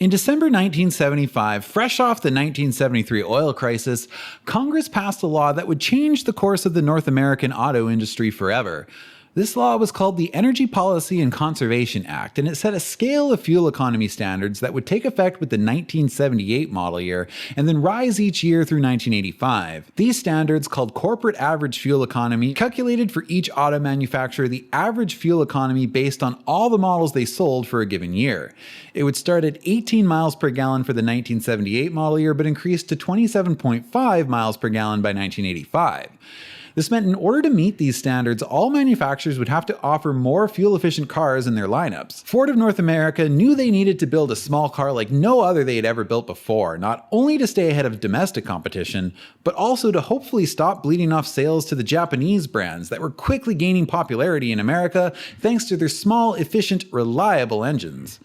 In December 1975, fresh off the 1973 oil crisis, Congress passed a law that would change the course of the North American auto industry forever. This law was called the Energy Policy and Conservation Act, and it set a scale of fuel economy standards that would take effect with the 1978 model year and then rise each year through 1985. These standards, called corporate average fuel economy, calculated for each auto manufacturer the average fuel economy based on all the models they sold for a given year. It would start at 18 miles per gallon for the 1978 model year, but increased to 27.5 miles per gallon by 1985. This meant in order to meet these standards, all manufacturers would have to offer more fuel-efficient cars in their lineups. Ford of North America knew they needed to build a small car like no other they had ever built before, not only to stay ahead of domestic competition, but also to hopefully stop bleeding off sales to the Japanese brands that were quickly gaining popularity in America thanks to their small, efficient, reliable engines.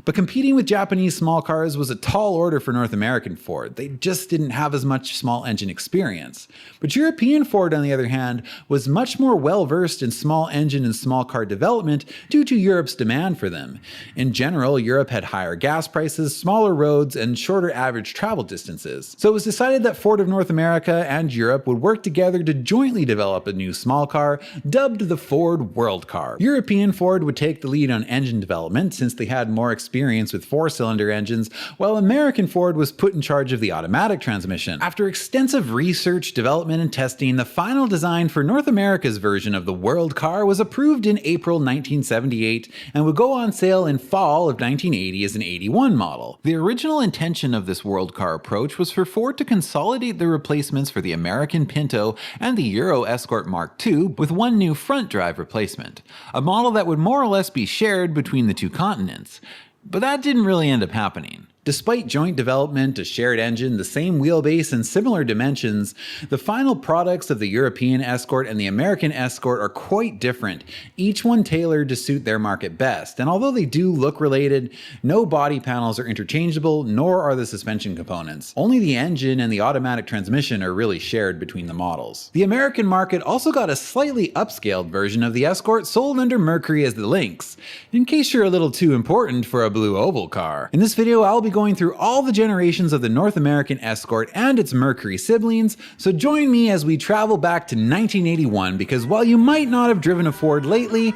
But competing with Japanese small cars was a tall order for North American Ford. They just didn't have as much small engine experience. But European Ford, on the other hand, was much more well-versed in small engine and small car development due to Europe's demand for them. In general, Europe had higher gas prices, smaller roads, and shorter average travel distances. So it was decided that Ford of North America and Europe would work together to jointly develop a new small car, dubbed the Ford World Car. European Ford would take the lead on engine development since they had more experience with four-cylinder engines, while American Ford was put in charge of the automatic transmission. After extensive research, development, and testing, the final design for North America's version of the World Car was approved in April 1978 and would go on sale in fall of 1980 as an 81 model. The original intention of this World Car approach was for Ford to consolidate the replacements for the American Pinto and the Euro Escort Mark II with one new front drive replacement, a model that would more or less be shared between the two continents. But that didn't really end up happening. Despite joint development, a shared engine, the same wheelbase, and similar dimensions, the final products of the European Escort and the American Escort are quite different, each one tailored to suit their market best. And although they do look related, no body panels are interchangeable, nor are the suspension components. Only the engine and the automatic transmission are really shared between the models. The American market also got a slightly upscaled version of the Escort sold under Mercury as the Lynx, in case you're a little too important for a blue oval car. In this video, I'll be going through all the generations of the North American Escort and its Mercury siblings, so join me as we travel back to 1981, because while you might not have driven a Ford lately,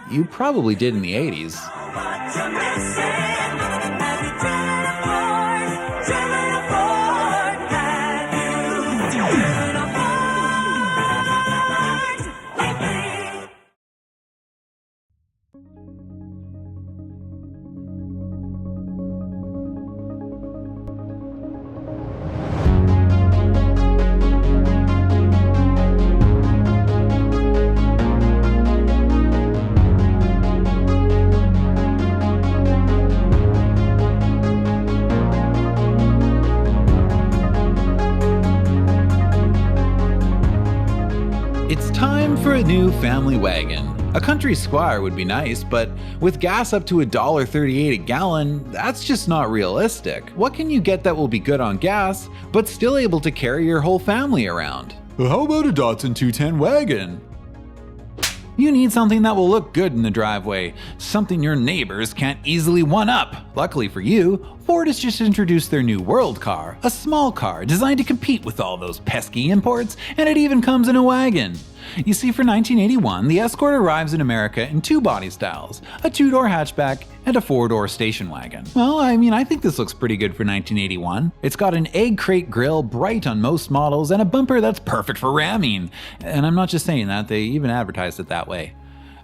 you probably did in the 80s. It's time for a new family wagon. A country squire would be nice, but with gas up to $1.38 a gallon, that's just not realistic. What can you get that will be good on gas, but still able to carry your whole family around? How about a Datsun 210 wagon? You need something that will look good in the driveway, something your neighbors can't easily one-up. Luckily for you, Ford has just introduced their new World Car, a small car designed to compete with all those pesky imports, and it even comes in a wagon. You see, for 1981, the Escort arrives in America in two body styles, a two-door hatchback and a four-door station wagon. Well, I think this looks pretty good for 1981. It's got an egg crate grille, bright on most models, and a bumper that's perfect for ramming. And I'm not just saying that, they even advertised it that way.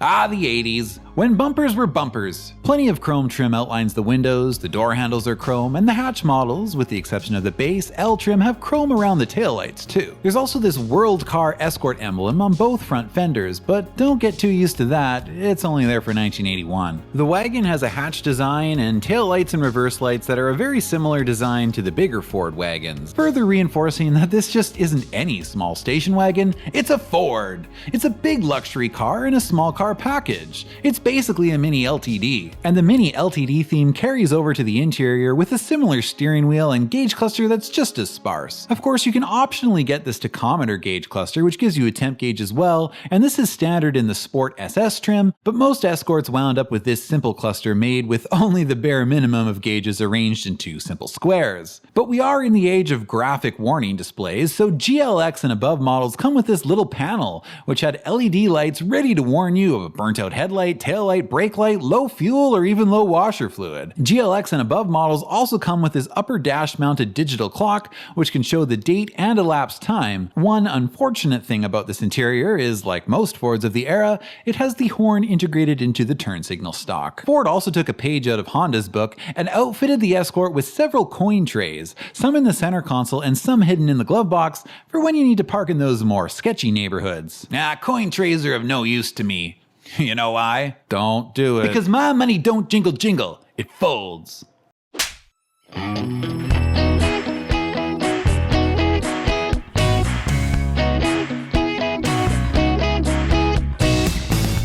Ah, the 80s, when bumpers were bumpers. Plenty of chrome trim outlines the windows, the door handles are chrome, and the hatch models, with the exception of the base L trim, have chrome around the taillights too. There's also this World Car Escort emblem on both front fenders, but don't get too used to that, it's only there for 1981. The wagon has a hatch design and taillights and reverse lights that are a very similar design to the bigger Ford wagons, further reinforcing that this just isn't any small station wagon, it's a Ford! It's a big luxury car in a small car package. It's basically a mini LTD. And the mini LTD theme carries over to the interior with a similar steering wheel and gauge cluster that's just as sparse. Of course, you can optionally get this tachometer gauge cluster, which gives you a temp gauge as well, and this is standard in the Sport SS trim, but most Escorts wound up with this simple cluster made with only the bare minimum of gauges arranged in two simple squares. But we are in the age of graphic warning displays, so GLX and above models come with this little panel, which had LED lights ready to warn you of a burnt out headlight, taillight, brake light, low fuel, or even low washer fluid. GLX and above models also come with this upper dash mounted digital clock, which can show the date and elapsed time. One unfortunate thing about this interior is, like most Fords of the era, it has the horn integrated into the turn signal stock. Ford also took a page out of Honda's book and outfitted the Escort with several coin trays, some in the center console and some hidden in the glove box for when you need to park in those more sketchy neighborhoods. Coin trays are of no use to me. You know why? Don't do it. Because my money don't jingle jingle, it folds.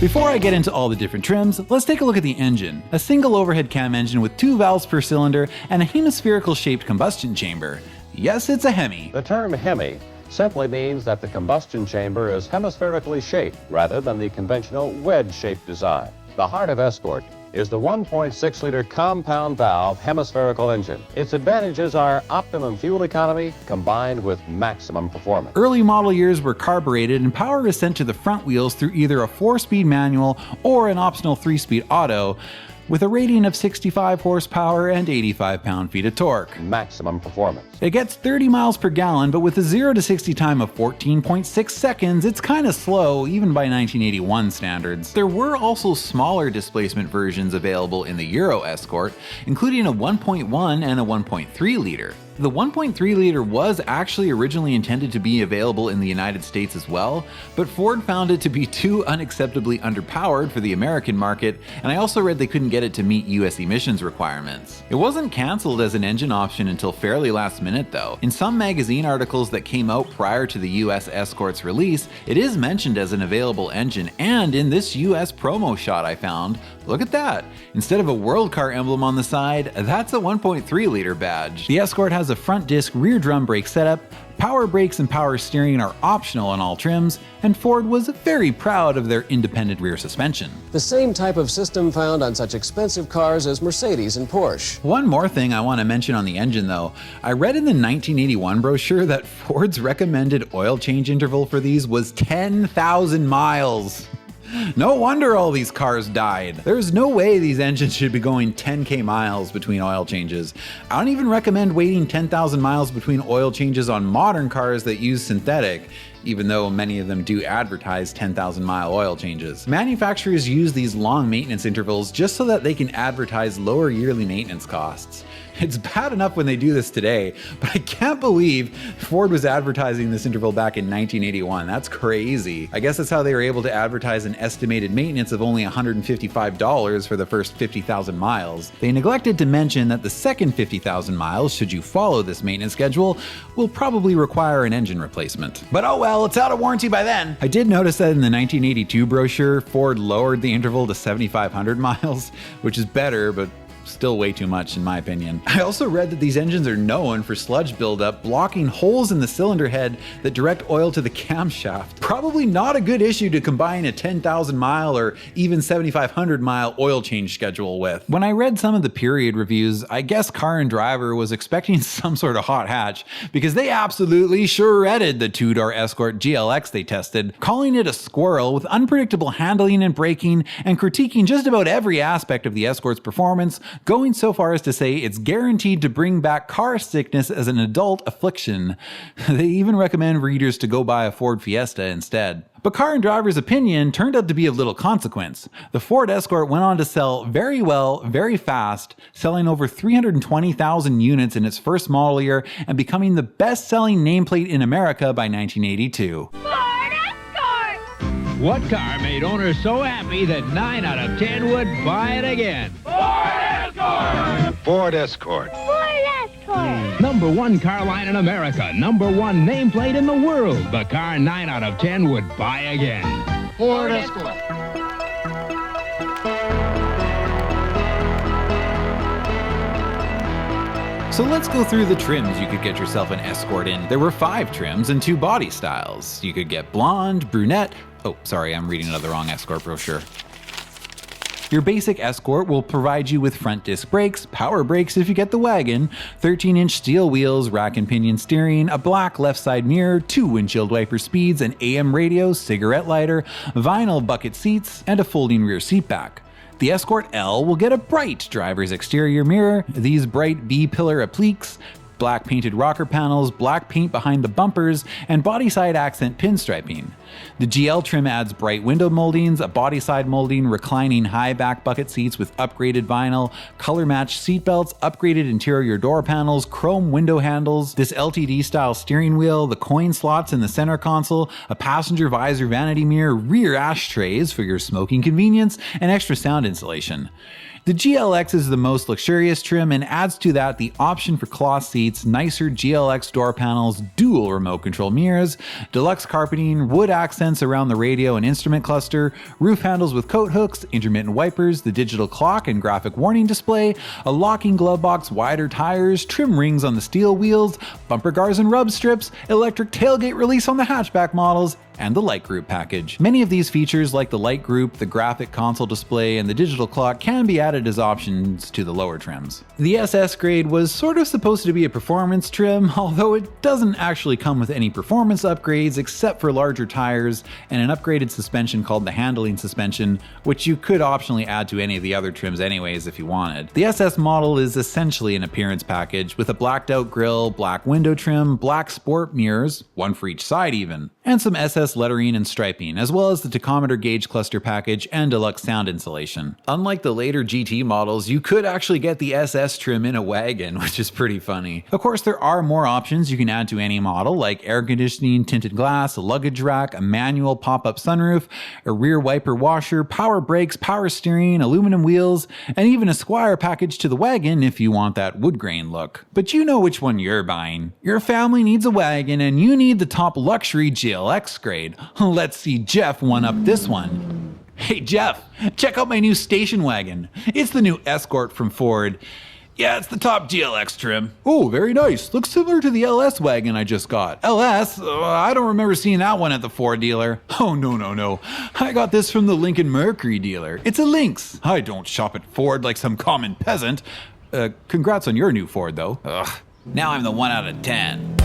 Before I get into all the different trims, let's take a look at the engine. A single overhead cam engine with 2 valves per cylinder and a hemispherical shaped combustion chamber. Yes, it's a Hemi. The term Hemi simply means that the combustion chamber is hemispherically shaped rather than the conventional wedge-shaped design. The heart of Escort is the 1.6-liter compound valve hemispherical engine. Its advantages are optimum fuel economy combined with maximum performance. Early model years were carbureted and power is sent to the front wheels through either a 4-speed manual or an optional 3-speed auto, with a rating of 65 horsepower and 85 pound-feet of torque. Maximum performance. It gets 30 miles per gallon, but with a 0 to 60 time of 14.6 seconds, it's kinda slow, even by 1981 standards. There were also smaller displacement versions available in the Euro Escort, including a 1.1 and a 1.3 liter. The 1.3 liter was actually originally intended to be available in the United States as well, but Ford found it to be too unacceptably underpowered for the American market, and I also read they couldn't get it to meet US emissions requirements. It wasn't cancelled as an engine option until fairly last minute though. In some magazine articles that came out prior to the US Escort's release, it is mentioned as an available engine, and in this US promo shot I found, look at that! Instead of a World Car emblem on the side, that's a 1.3 liter badge. The Escort has a front disc rear drum brake setup, power brakes and power steering are optional on all trims, and Ford was very proud of their independent rear suspension. The same type of system found on such expensive cars as Mercedes and Porsche. One more thing I want to mention on the engine though, I read in the 1981 brochure that Ford's recommended oil change interval for these was 10,000 miles. No wonder all these cars died. There's no way these engines should be going 10k miles between oil changes. I don't even recommend waiting 10,000 miles between oil changes on modern cars that use synthetic, even though many of them do advertise 10,000 mile oil changes. Manufacturers use these long maintenance intervals just so that they can advertise lower yearly maintenance costs. It's bad enough when they do this today, but I can't believe Ford was advertising this interval back in 1981. That's crazy. I guess that's how they were able to advertise an estimated maintenance of only $155 for the first 50,000 miles. They neglected to mention that the second 50,000 miles, should you follow this maintenance schedule, will probably require an engine replacement. But oh well, it's out of warranty by then. I did notice that in the 1982 brochure, Ford lowered the interval to 7,500 miles, which is better, but still way too much in my opinion. I also read that these engines are known for sludge buildup, blocking holes in the cylinder head that direct oil to the camshaft. Probably not a good issue to combine a 10,000 mile or even 7,500 mile oil change schedule with. When I read some of the period reviews, I guess Car and Driver was expecting some sort of hot hatch because they absolutely shredded the two-door Escort GLX they tested, calling it a squirrel with unpredictable handling and braking, and critiquing just about every aspect of the Escort's performance, going so far as to say it's guaranteed to bring back car sickness as an adult affliction. They even recommend readers to go buy a Ford Fiesta instead. But Car and Driver's opinion turned out to be of little consequence. The Ford Escort went on to sell very well, very fast, selling over 320,000 units in its first model year and becoming the best-selling nameplate in America by 1982. Ford Escort! What car made owners so happy that 9 out of 10 would buy it again? Ford Escort. Ford Escort! Number one car line in America, number one nameplate in the world. The car 9 out of 10 would buy again. Ford Escort. So let's go through the trims you could get yourself an Escort in. There were 5 trims and 2 body styles. You could get blonde, brunette. Oh, sorry, I'm reading another wrong Escort brochure. Your basic Escort will provide you with front disc brakes, power brakes if you get the wagon, 13-inch steel wheels, rack and pinion steering, a black left side mirror, 2 windshield wiper speeds, an AM radio, cigarette lighter, vinyl bucket seats, and a folding rear seat back. The Escort L will get a bright driver's exterior mirror, these bright B-pillar appliques, black painted rocker panels, black paint behind the bumpers, and body side accent pinstriping. The GL trim adds bright window moldings, a body side molding, reclining high back bucket seats with upgraded vinyl, color matched seatbelts, upgraded interior door panels, chrome window handles, this LTD style steering wheel, the coin slots in the center console, a passenger visor vanity mirror, rear ashtrays for your smoking convenience, and extra sound insulation. The GLX is the most luxurious trim and adds to that the option for cloth seats, nicer GLX door panels, dual remote control mirrors, deluxe carpeting, wood accents around the radio and instrument cluster, roof handles with coat hooks, intermittent wipers, the digital clock and graphic warning display, a locking glove box, wider tires, trim rings on the steel wheels, bumper guards and rub strips, electric tailgate release on the hatchback models, and the light group package. Many of these features like the light group, the graphic console display, and the digital clock can be added as options to the lower trims. The SS grade was sort of supposed to be a performance trim, although it doesn't actually come with any performance upgrades except for larger tires and an upgraded suspension called the handling suspension, which you could optionally add to any of the other trims anyways if you wanted. The SS model is essentially an appearance package with a blacked out grille, black window trim, black sport mirrors, one for each side even, and some SS lettering and striping, as well as the tachometer gauge cluster package and deluxe sound insulation. Unlike the later GT models, you could actually get the SS trim in a wagon, which is pretty funny. Of course, there are more options you can add to any model, like air conditioning, tinted glass, a luggage rack, a manual pop-up sunroof, a rear wiper washer, power brakes, power steering, aluminum wheels, and even a Squire package to the wagon if you want that wood grain look. But you know which one you're buying. Your family needs a wagon and you need the top luxury GLX grade. Let's see Jeff one up this one. Hey Jeff, check out my new station wagon. It's the new Escort from Ford. Yeah, it's the top GLX trim. Oh, very nice. Looks similar to the LS wagon I just got. LS? I don't remember seeing that one at the Ford dealer. Oh, no. I got this from the Lincoln Mercury dealer. It's a Lynx. I don't shop at Ford like some common peasant. Congrats on your new Ford, though. Ugh. Now I'm the 1 out of 10.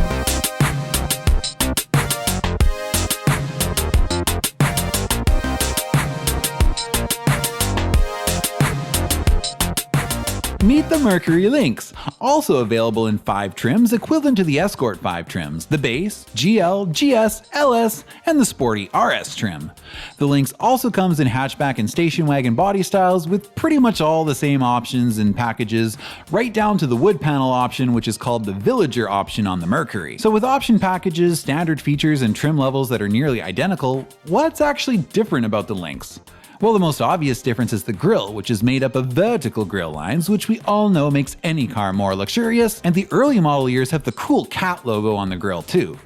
Meet the Mercury Lynx, also available in 5 trims equivalent to the Escort 5 trims, the base, GL, GS, LS, and the sporty RS trim. The Lynx also comes in hatchback and station wagon body styles with pretty much all the same options and packages, right down to the wood panel option, which is called the Villager option on the Mercury. So with option packages, standard features, and trim levels that are nearly identical, what's actually different about the Lynx? Well, the most obvious difference is the grille, which is made up of vertical grille lines, which we all know makes any car more luxurious, and the early model years have the cool cat logo on the grille too.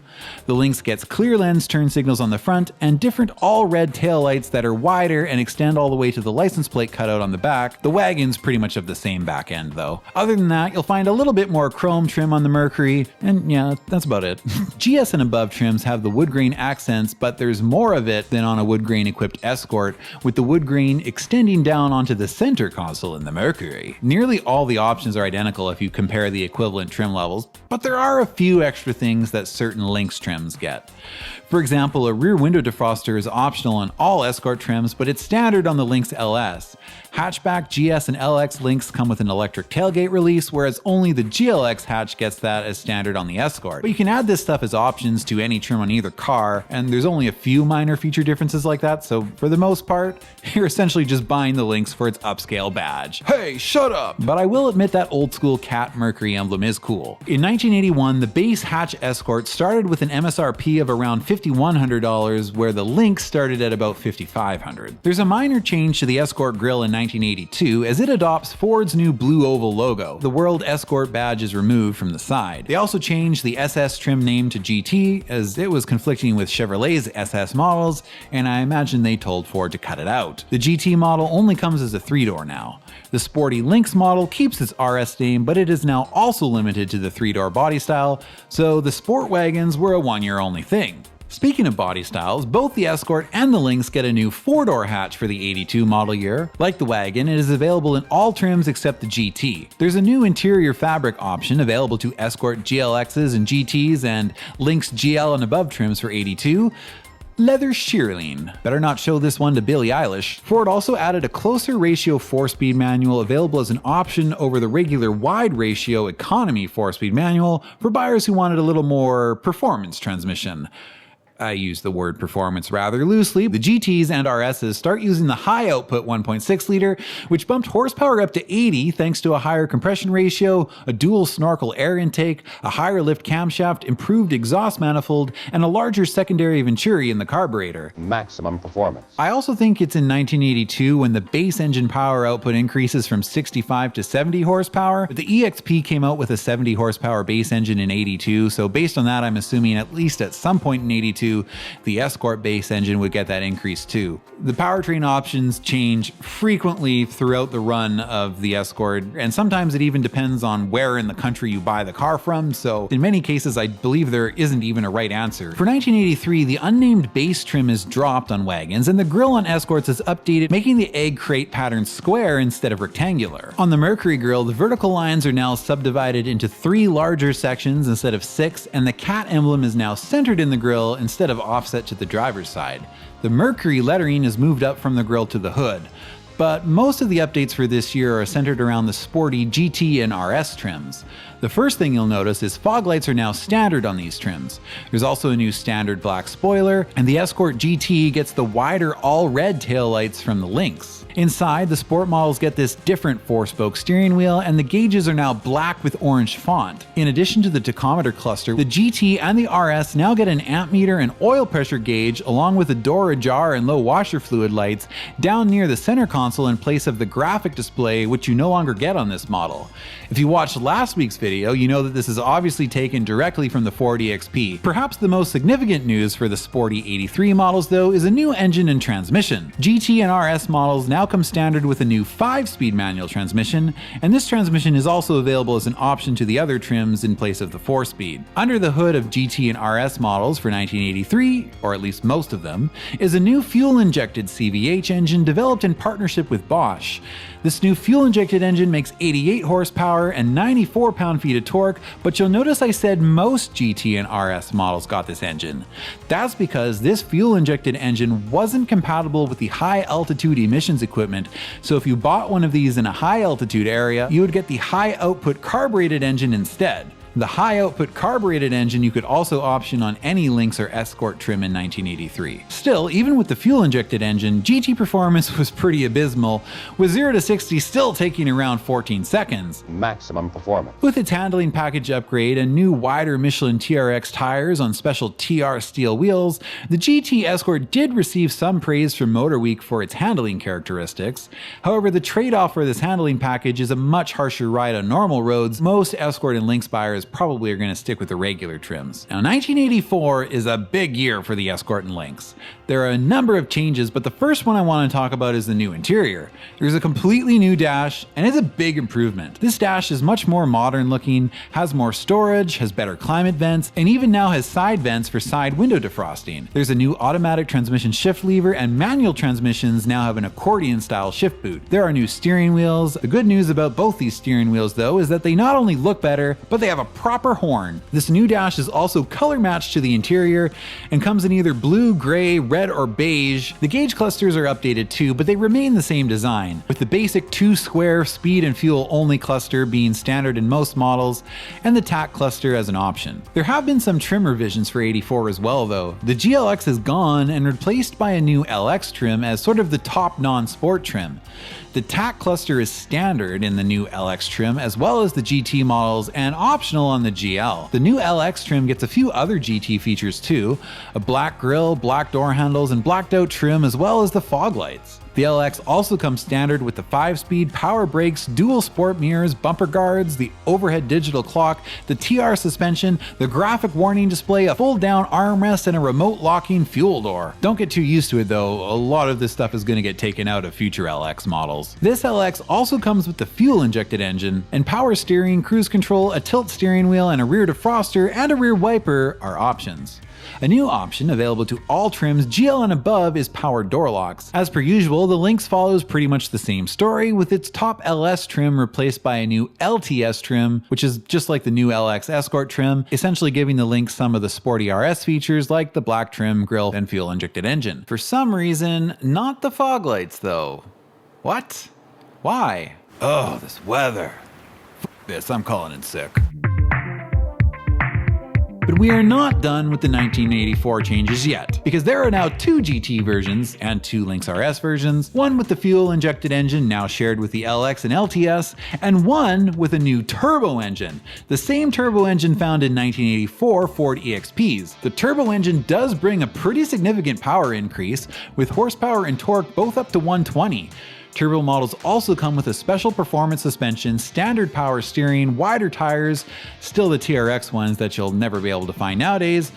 The Lynx gets clear lens turn signals on the front and different all-red taillights that are wider and extend all the way to the license plate cutout on the back. The wagon's pretty much of the same back end though. Other than that, you'll find a little bit more chrome trim on the Mercury, and yeah, that's about it. GS and above trims have the wood grain accents, but there's more of it than on a wood grain equipped Escort, with the wood grain extending down onto the center console in the Mercury. Nearly all the options are identical if you compare the equivalent trim levels, but there are a few extra things that certain Lynx trims get. For example, a rear window defroster is optional on all Escort trims, but it's standard on the Lynx LS. Hatchback, GS, and LX Lynx come with an electric tailgate release, whereas only the GLX hatch gets that as standard on the Escort. But you can add this stuff as options to any trim on either car, and there's only a few minor feature differences like that, so for the most part, you're essentially just buying the Lynx for its upscale badge. Hey, shut up! But I will admit that old school cat Mercury emblem is cool. In 1981, the base hatch Escort started with an MSRP of around $5,100, where the Lynx started at about $5,500. There's a minor change to the Escort grille in 1982 as it adopts Ford's new blue oval logo. The World Escort badge is removed from the side. They also changed the SS trim name to GT as it was conflicting with Chevrolet's SS models, and I imagine they told Ford to cut it out. The GT model only comes as a 3-door now. The sporty Lynx model keeps its RS name, but it is now also limited to the 3-door body style, so the sport wagons were a 1-year only thing. Speaking of body styles, both the Escort and the Lynx get a new 4-door hatch for the 82 model year. Like the wagon, it is available in all trims except the GT. There's a new interior fabric option available to Escort GLXs and GTs and Lynx GL and above trims for 82. Leather shearling. Better not show this one to Billie Eilish. Ford also added a closer ratio 4-speed manual available as an option over the regular wide ratio economy 4-speed manual for buyers who wanted a little more performance transmission. I use the word performance rather loosely. The GTs and RSs start using the high output 1.6 liter, which bumped horsepower up to 80 thanks to a higher compression ratio, a dual snorkel air intake, a higher lift camshaft, improved exhaust manifold, and a larger secondary venturi in the carburetor. Maximum performance. I also think it's in 1982 when the base engine power output increases from 65 to 70 horsepower. But the EXP came out with a 70 horsepower base engine in 82, so based on that I'm assuming at least at some point in 82 the Escort base engine would get that increase too. The powertrain options change frequently throughout the run of the Escort, and sometimes it even depends on where in the country you buy the car from, so in many cases I believe there isn't even a right answer. For 1983, the unnamed base trim is dropped on wagons, and the grille on Escorts is updated, making the egg crate pattern square instead of rectangular. On the Mercury grille, the vertical lines are now subdivided into 3 larger sections instead of 6, and the cat emblem is now centered in the grille instead of offset to the driver's side. The Mercury lettering is moved up from the grille to the hood. But most of the updates for this year are centered around the sporty GT and RS trims. The first thing you'll notice is fog lights are now standard on these trims. There's also a new standard black spoiler, and the Escort GT gets the wider all-red taillights from the Lynx. Inside, the sport models get this different 4-spoke steering wheel, and the gauges are now black with orange font. In addition to the tachometer cluster, the GT and the RS now get an amp meter and oil pressure gauge, along with a door ajar and low washer fluid lights down near the center console in place of the graphic display, which you no longer get on this model. If you watched last week's video, you know that this is obviously taken directly from the Ford EXP. Perhaps the most significant news for the sporty 83 models though is a new engine and transmission. GT and RS models now come standard with a new 5-speed manual transmission, and this transmission is also available as an option to the other trims in place of the 4-speed. Under the hood of GT and RS models for 1983, or at least most of them, is a new fuel-injected CVH engine developed in partnership with Bosch. This new fuel-injected engine makes 88 horsepower and 94 pound-feet of torque, but you'll notice I said most GT and RS models got this engine. That's because this fuel-injected engine wasn't compatible with the high-altitude emissions equipment, so if you bought one of these in a high-altitude area, you would get the high-output carbureted engine instead. The high-output carbureted engine you could also option on any Lynx or Escort trim in 1983. Still, even with the fuel-injected engine, GT performance was pretty abysmal, with 0 to 60 still taking around 14 seconds. Maximum performance. With its handling package upgrade and new wider Michelin TRX tires on special TR steel wheels, the GT Escort did receive some praise from Motor Week for its handling characteristics. However, the trade-off for this handling package is a much harsher ride on normal roads. Most Escort and Lynx buyers probably are going to stick with the regular trims. Now, 1984 is a big year for the Escort and Lynx. There are a number of changes, but the first one I want to talk about is the new interior. There's a completely new dash, and it's a big improvement. This dash is much more modern looking, has more storage, has better climate vents, and even now has side vents for side window defrosting. There's a new automatic transmission shift lever, and manual transmissions now have an accordion style shift boot. There are new steering wheels. The good news about both these steering wheels though is that they not only look better, but they have a proper horn. This new dash is also color matched to the interior and comes in either blue, gray, red, or beige. The gauge clusters are updated too, but they remain the same design, with the basic 2-square speed and fuel only cluster being standard in most models, and the TAC cluster as an option. There have been some trim revisions for 84 as well though. The GLX is gone and replaced by a new LX trim as sort of the top non-sport trim. The TAC cluster is standard in the new LX trim as well as the GT models, and optional optional on the GL. The new LX trim gets a few other GT features too, a black grille, black door handles, and blacked out trim, as well as the fog lights. The LX also comes standard with the 5-speed power brakes, dual sport mirrors, bumper guards, the overhead digital clock, the TR suspension, the graphic warning display, a fold-down armrest, and a remote locking fuel door. Don't get too used to it though, a lot of this stuff is going to get taken out of future LX models. This LX also comes with the fuel-injected engine, and power steering, cruise control, a tilt steering wheel, and a rear defroster and a rear wiper are options. A new option available to all trims GL and above is power door locks. As per usual, the Lynx follows pretty much the same story, with its top LS trim replaced by a new LTS trim, which is just like the new LX Escort trim, essentially giving the Lynx some of the sporty RS features like the black trim, grille, and fuel-injected engine. For some reason, not the fog lights though. What? Why? Oh, this weather. F this, I'm calling in sick. But we are not done with the 1984 changes yet, because there are now 2 GT versions and 2 Lynx RS versions, one with the fuel-injected engine now shared with the LX and LTS, and one with a new turbo engine, the same turbo engine found in 1984 Ford EXPs. The turbo engine does bring a pretty significant power increase, with horsepower and torque both up to 120. Turbo models also come with a special performance suspension, standard power steering, wider tires, still the TRX ones that you'll never be able to find nowadays,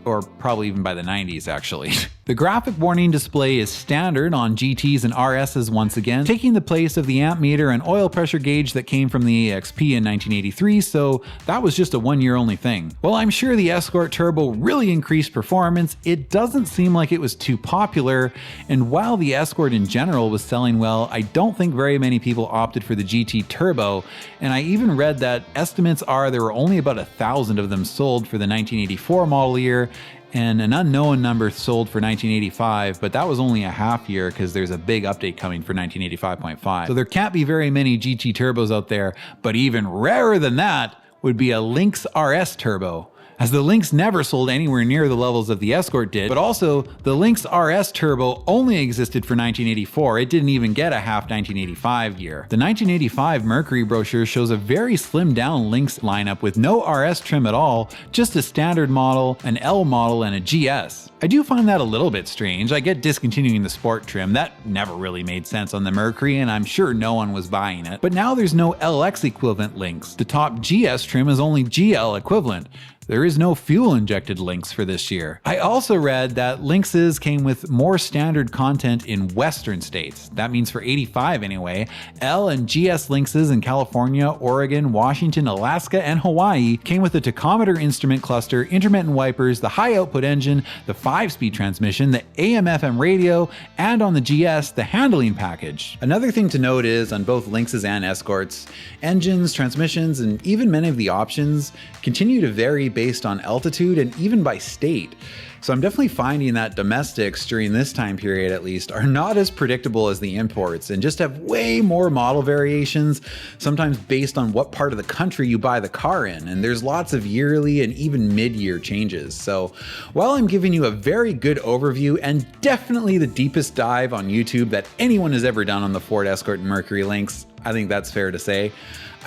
or probably even by the 90s actually. The graphic warning display is standard on GTs and RSs once again, taking the place of the amp meter and oil pressure gauge that came from the EXP in 1983, so that was just a 1-year only thing. While I'm sure the Escort Turbo really increased performance, it doesn't seem like it was too popular, and while the Escort in general was selling well, I don't think very many people opted for the GT Turbo, and I even read that estimates are there were only about 1,000 of them sold for the 1984 model year, and an unknown number sold for 1985, but that was only a half year because there's a big update coming for 1985.5. So there can't be very many GT turbos out there, but even rarer than that would be a Lynx RS Turbo, as the Lynx never sold anywhere near the levels of the Escort did, but also the Lynx RS Turbo only existed for 1984, it didn't even get a half 1985 year. The 1985 Mercury brochure shows a very slimmed down Lynx lineup with no RS trim at all, just a standard model, an L model, and a GS. I do find that a little bit strange. I get discontinuing the sport trim, that never really made sense on the Mercury and I'm sure no one was buying it. But now there's no LX equivalent Lynx. The top GS trim is only GL equivalent. There is no fuel-injected Lynx for this year. I also read that Lynxes came with more standard content in Western states. That means for 85 anyway. L and GS Lynxes in California, Oregon, Washington, Alaska, and Hawaii came with a tachometer instrument cluster, intermittent wipers, the high output engine, the 5-speed transmission, the AM/FM radio, and on the GS, the handling package. Another thing to note is on both Lynxes and Escorts, engines, transmissions, and even many of the options continue to vary based on altitude and even by state. So I'm definitely finding that domestics during this time period at least are not as predictable as the imports and just have way more model variations, sometimes based on what part of the country you buy the car in, and there's lots of yearly and even mid-year changes. So while I'm giving you a very good overview and definitely the deepest dive on YouTube that anyone has ever done on the Ford Escort and Mercury Lynx, I think that's fair to say,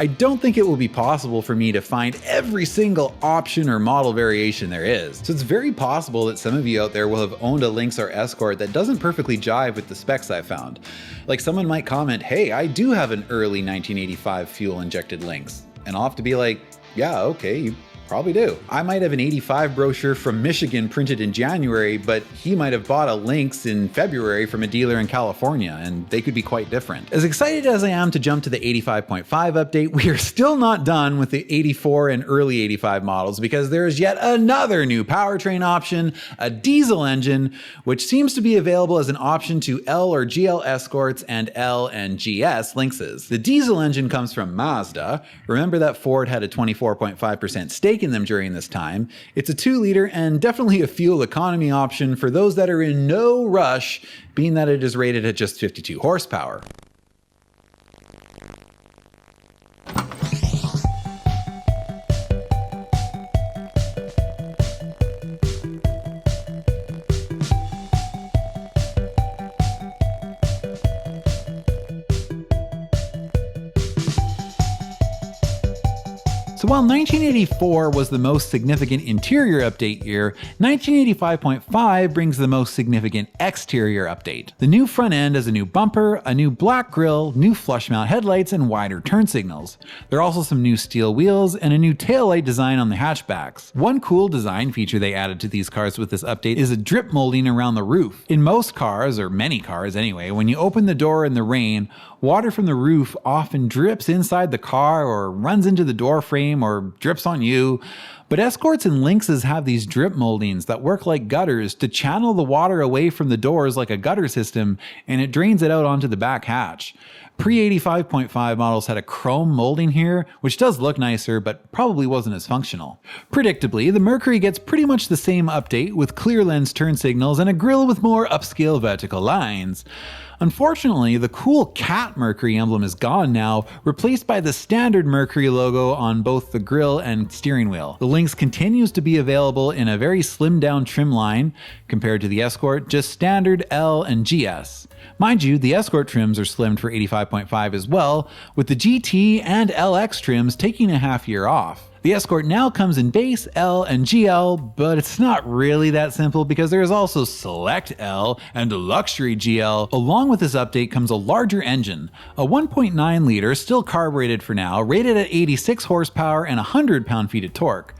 I don't think it will be possible for me to find every single option or model variation there is. So it's very possible that some of you out there will have owned a Lynx or Escort that doesn't perfectly jive with the specs I found. Like someone might comment, hey, I do have an early 1985 fuel injected Lynx. And I'll have to be like, yeah, okay, you probably do. I might have an 85 brochure from Michigan printed in January, but he might have bought a Lynx in February from a dealer in California, and they could be quite different. As excited as I am to jump to the 85.5 update, we are still not done with the 84 and early 85 models because there is yet another new powertrain option, a diesel engine, which seems to be available as an option to L or GL Escorts and L and GS Lynxes. The diesel engine comes from Mazda. Remember that Ford had a 24.5% stake in them during this time. It's a 2-liter and definitely a fuel economy option for those that are in no rush, being that it is rated at just 52 horsepower. So while 1984 was the most significant interior update year, 1985.5 brings the most significant exterior update. The new front end has a new bumper, a new black grille, new flush mount headlights, and wider turn signals. There are also some new steel wheels and a new taillight design on the hatchbacks. One cool design feature they added to these cars with this update is a drip molding around the roof. In most cars, or many cars anyway, when you open the door in the rain, water from the roof often drips inside the car or runs into the door frame or drips on you. But Escorts and Lynxes have these drip moldings that work like gutters to channel the water away from the doors like a gutter system, and it drains it out onto the back hatch. Pre-85.5 models had a chrome molding here, which does look nicer, but probably wasn't as functional. Predictably, the Mercury gets pretty much the same update with clear lens turn signals and a grille with more upscale vertical lines. Unfortunately, the cool cat Mercury emblem is gone now, replaced by the standard Mercury logo on both the grille and steering wheel. The Lynx continues to be available in a very slimmed down trim line, compared to the Escort, just standard L and GS. Mind you, the Escort trims are slimmed for 85.5 as well, with the GT and LX trims taking a half year off. The Escort now comes in base, L, and GL, but it's not really that simple because there is also Select L and Luxury GL. Along with this update comes a larger engine, a 1.9 liter, still carbureted for now, rated at 86 horsepower and 100 pound-feet of torque.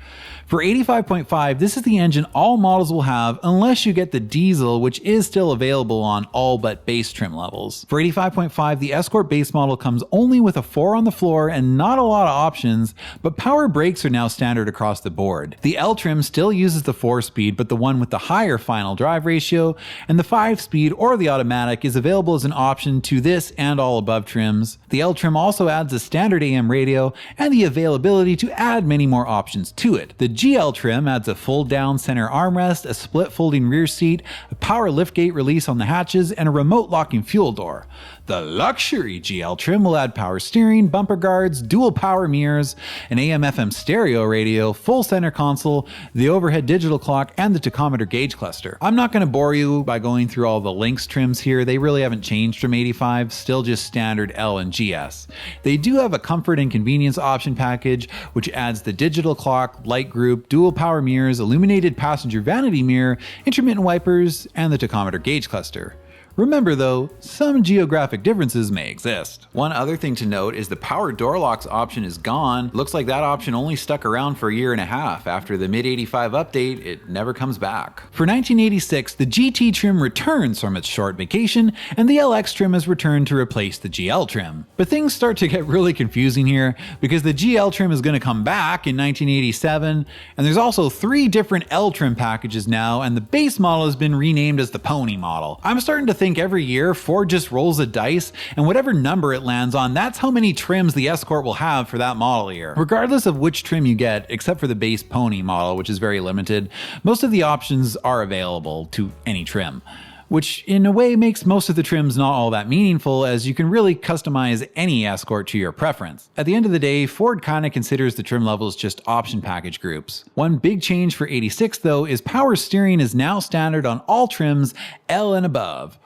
For 85.5, this is the engine all models will have unless you get the diesel, which is still available on all but base trim levels. For 85.5, the Escort base model comes only with a 4 on the floor and not a lot of options, but power brakes are now standard across the board. The L trim still uses the 4-speed, but the one with the higher final drive ratio, and the 5-speed or the automatic is available as an option to this and all above trims. The L trim also adds a standard AM radio and the availability to add many more options to it. The GL trim adds a fold down center armrest, a split folding rear seat, a power liftgate release on the hatches, and a remote locking fuel door. The Luxury GL trim will add power steering, bumper guards, dual power mirrors, an AM/FM stereo radio, full center console, the overhead digital clock, and the tachometer gauge cluster. I'm not going to bore you by going through all the Lynx trims here. They really haven't changed from 85, still just standard L and GS. They do have a comfort and convenience option package, which adds the digital clock, light group, dual power mirrors, illuminated passenger vanity mirror, intermittent wipers, and the tachometer gauge cluster. Remember though, some geographic differences may exist. One other thing to note is the power door locks option is gone. Looks like that option only stuck around for a year and a half. After the mid-85 update, it never comes back. For 1986, the GT trim returns from its short vacation, and the LX trim is returned to replace the GL trim. But things start to get really confusing here, because the GL trim is going to come back in 1987, and there's also 3 different L trim packages now, and the base model has been renamed as the Pony model. I'm starting to think every year Ford just rolls a dice, and whatever number it lands on, that's how many trims the Escort will have for that model year. Regardless of which trim you get, except for the base Pony model, which is very limited, most of the options are available to any trim, which in a way makes most of the trims not all that meaningful, as you can really customize any Escort to your preference. At the end of the day, Ford kinda considers the trim levels just option package groups. One big change for 86 though is power steering is now standard on all trims L and above.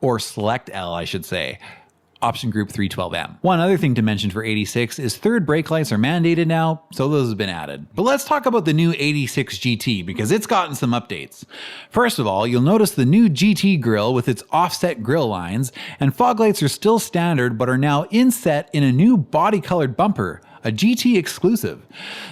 Or Select L, I should say. Option group 312M. One other thing to mention for 86 is third brake lights are mandated now, so those have been added. But let's talk about the new 86 GT, because it's gotten some updates. First of all, you'll notice the new GT grille with its offset grille lines, and fog lights are still standard but are now inset in a new body-colored bumper, a GT exclusive.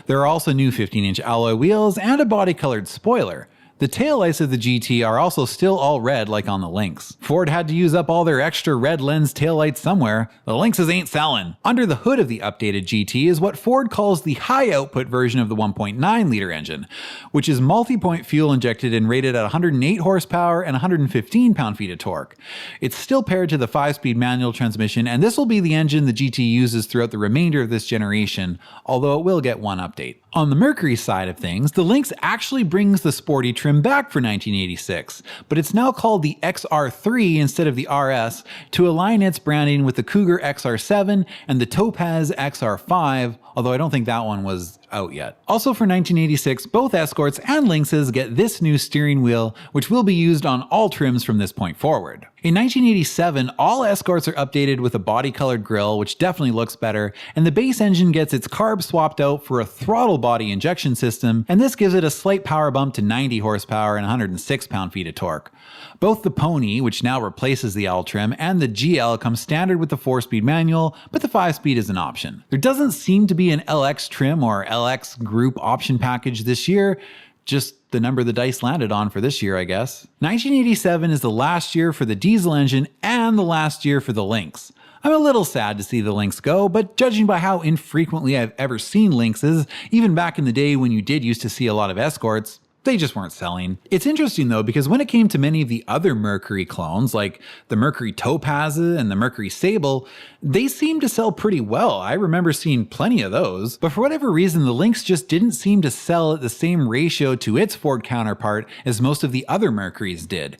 There are also new 15-inch alloy wheels and a body-colored spoiler. The taillights of the GT are also still all red like on the Lynx. Ford had to use up all their extra red lens taillights somewhere. The Lynxes ain't selling. Under the hood of the updated GT is what Ford calls the high output version of the 1.9 liter engine, which is multi-point fuel injected and rated at 108 horsepower and 115 pound-feet of torque. It's still paired to the 5-speed manual transmission, and this will be the engine the GT uses throughout the remainder of this generation, although it will get one update. On the Mercury side of things, the Lynx actually brings the sporty trim back for 1986, but it's now called the XR3 instead of the RS to align its branding with the Cougar XR7 and the Topaz XR5, although I don't think that one was out yet. Also for 1986, both Escorts and Lynxes get this new steering wheel, which will be used on all trims from this point forward. In 1987, all Escorts are updated with a body-colored grille, which definitely looks better, and the base engine gets its carb swapped out for a throttle body injection system, and this gives it a slight power bump to 90 horsepower and 106 pound-feet of torque. Both the Pony, which now replaces the L trim, and the GL come standard with the 4-speed manual, but the 5-speed is an option. There doesn't seem to be an LX trim or LX group option package this year, just the number the dice landed on for this year, I guess. 1987 is the last year for the diesel engine and the last year for the Lynx. I'm a little sad to see the Lynx go, but judging by how infrequently I've ever seen Lynxes, even back in the day when you did used to see a lot of Escorts, they just weren't selling. It's interesting though, because when it came to many of the other Mercury clones, like the Mercury Topaz and the Mercury Sable, they seemed to sell pretty well. I remember seeing plenty of those, but for whatever reason, the Lynx just didn't seem to sell at the same ratio to its Ford counterpart as most of the other Mercurys did.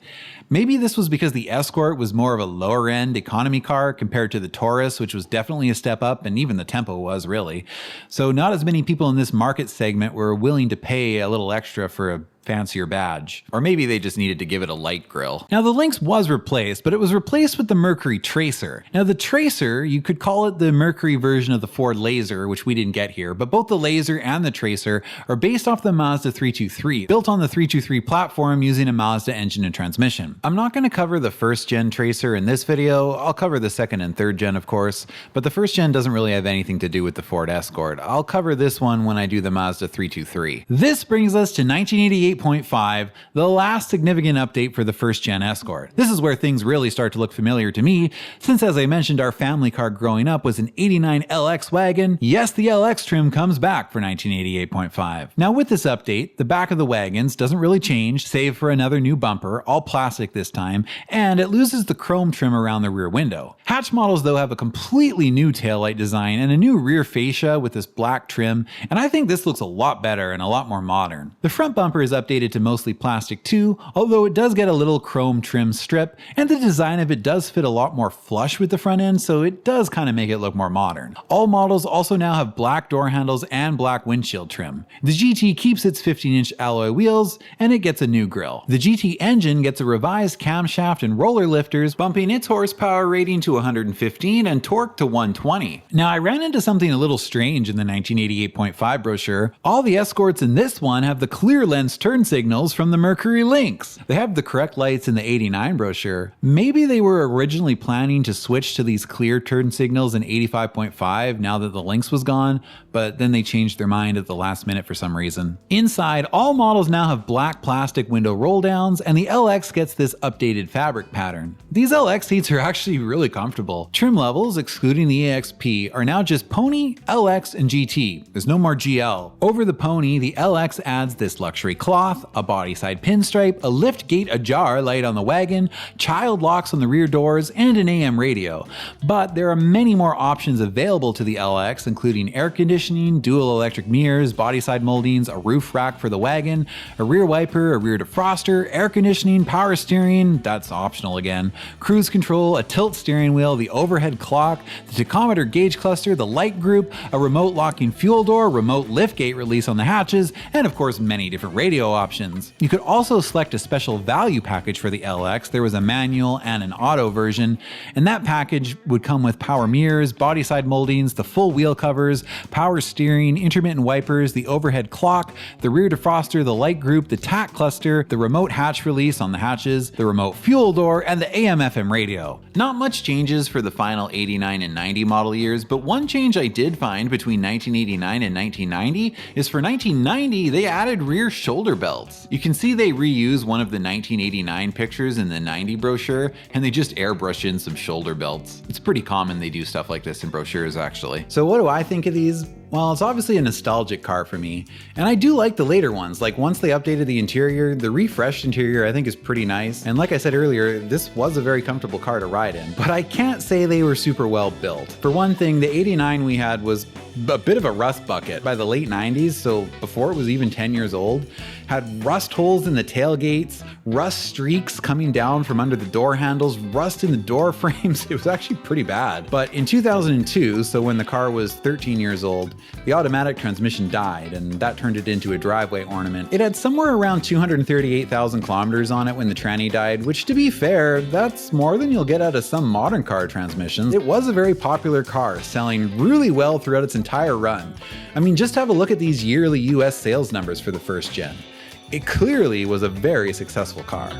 Maybe this was because the Escort was more of a lower end economy car compared to the Taurus, which was definitely a step up, and even the Tempo was really. So not as many people in this market segment were willing to pay a little extra for a fancier badge. Or maybe they just needed to give it a light grille. Now the Lynx was replaced, but it was replaced with the Mercury Tracer. Now the Tracer, you could call it the Mercury version of the Ford Laser, which we didn't get here, but both the Laser and the Tracer are based off the Mazda 323, built on the 323 platform using a Mazda engine and transmission. I'm not going to cover the first gen Tracer in this video. I'll cover the second and third gen, of course, but the first gen doesn't really have anything to do with the Ford Escort. I'll cover this one when I do the Mazda 323. This brings us to 1988.5, the last significant update for the first gen Escort. This is where things really start to look familiar to me, since as I mentioned, our family car growing up was an 89 LX wagon. Yes, the LX trim comes back for 1988.5. Now with this update, the back of the wagons doesn't really change, save for another new bumper, all plastic this time, and it loses the chrome trim around the rear window. Hatch models though have a completely new taillight design and a new rear fascia with this black trim, and I think this looks a lot better and a lot more modern. The front bumper is updated to mostly plastic too, although it does get a little chrome trim strip, and the design of it does fit a lot more flush with the front end, so it does kind of make it look more modern. All models also now have black door handles and black windshield trim. The GT keeps its 15-inch alloy wheels, and it gets a new grille. The GT engine gets a revised camshaft and roller lifters, bumping its horsepower rating to 115 and torque to 120. Now I ran into something a little strange in the 1988.5 brochure. All the Escorts in this one have the clear lens turn signals from the Mercury Lynx. They have the correct lights in the 89 brochure. Maybe they were originally planning to switch to these clear turn signals in 85.5 now that the Lynx was gone, but then they changed their mind at the last minute for some reason. Inside, all models now have black plastic window roll downs, and the LX gets this updated fabric pattern. These LX seats are actually really comfortable. Trim levels, excluding the EXP, are now just Pony, LX, and GT. There's no more GL. Over the Pony, the LX adds this luxury cloth, a body side pinstripe, a lift gate ajar light on the wagon, child locks on the rear doors, and an AM radio. But there are many more options available to the LX, including air conditioning, dual electric mirrors, body side moldings, a roof rack for the wagon, a rear wiper, a rear defroster, air conditioning, power steering, that's optional again, cruise control, a tilt steering wheel, the overhead clock, the tachometer gauge cluster, the light group, a remote locking fuel door, remote lift gate release on the hatches, and of course many different radio options. You could also select a special value package for the LX. There was a manual and an auto version, and that package would come with power mirrors, body side moldings, the full wheel covers, power steering, intermittent wipers, the overhead clock, the rear defroster, the light group, the tack cluster, the remote hatch release on the hatches, the remote fuel door, and the AM/FM radio. Not much changes for the final 89 and 90 model years, but one change I did find between 1989 and 1990 is for 1990 they added rear shoulder belts. You can see they reuse one of the 1989 pictures in the 90 brochure, and they just airbrush in some shoulder belts. It's pretty common they do stuff like this in brochures actually. So what do I think of these? Well, it's obviously a nostalgic car for me, and I do like the later ones. Like once they updated the interior, the refreshed interior I think is pretty nice. And like I said earlier, this was a very comfortable car to ride in, but I can't say they were super well built. For one thing, the 89 we had was a bit of a rust bucket by the late 90s, so before it was even 10 years old, had rust holes in the tailgates, rust streaks coming down from under the door handles, rust in the door frames. It was actually pretty bad. But in 2002, so when the car was 13 years old, The automatic transmission died, and that turned it into a driveway ornament. It had somewhere around 238,000 kilometers on it when the tranny died, which, to be fair, that's more than you'll get out of some modern car transmissions. It was a very popular car, selling really well throughout its entire run. I mean, just have a look at these yearly US sales numbers for the first gen. It clearly was a very successful car.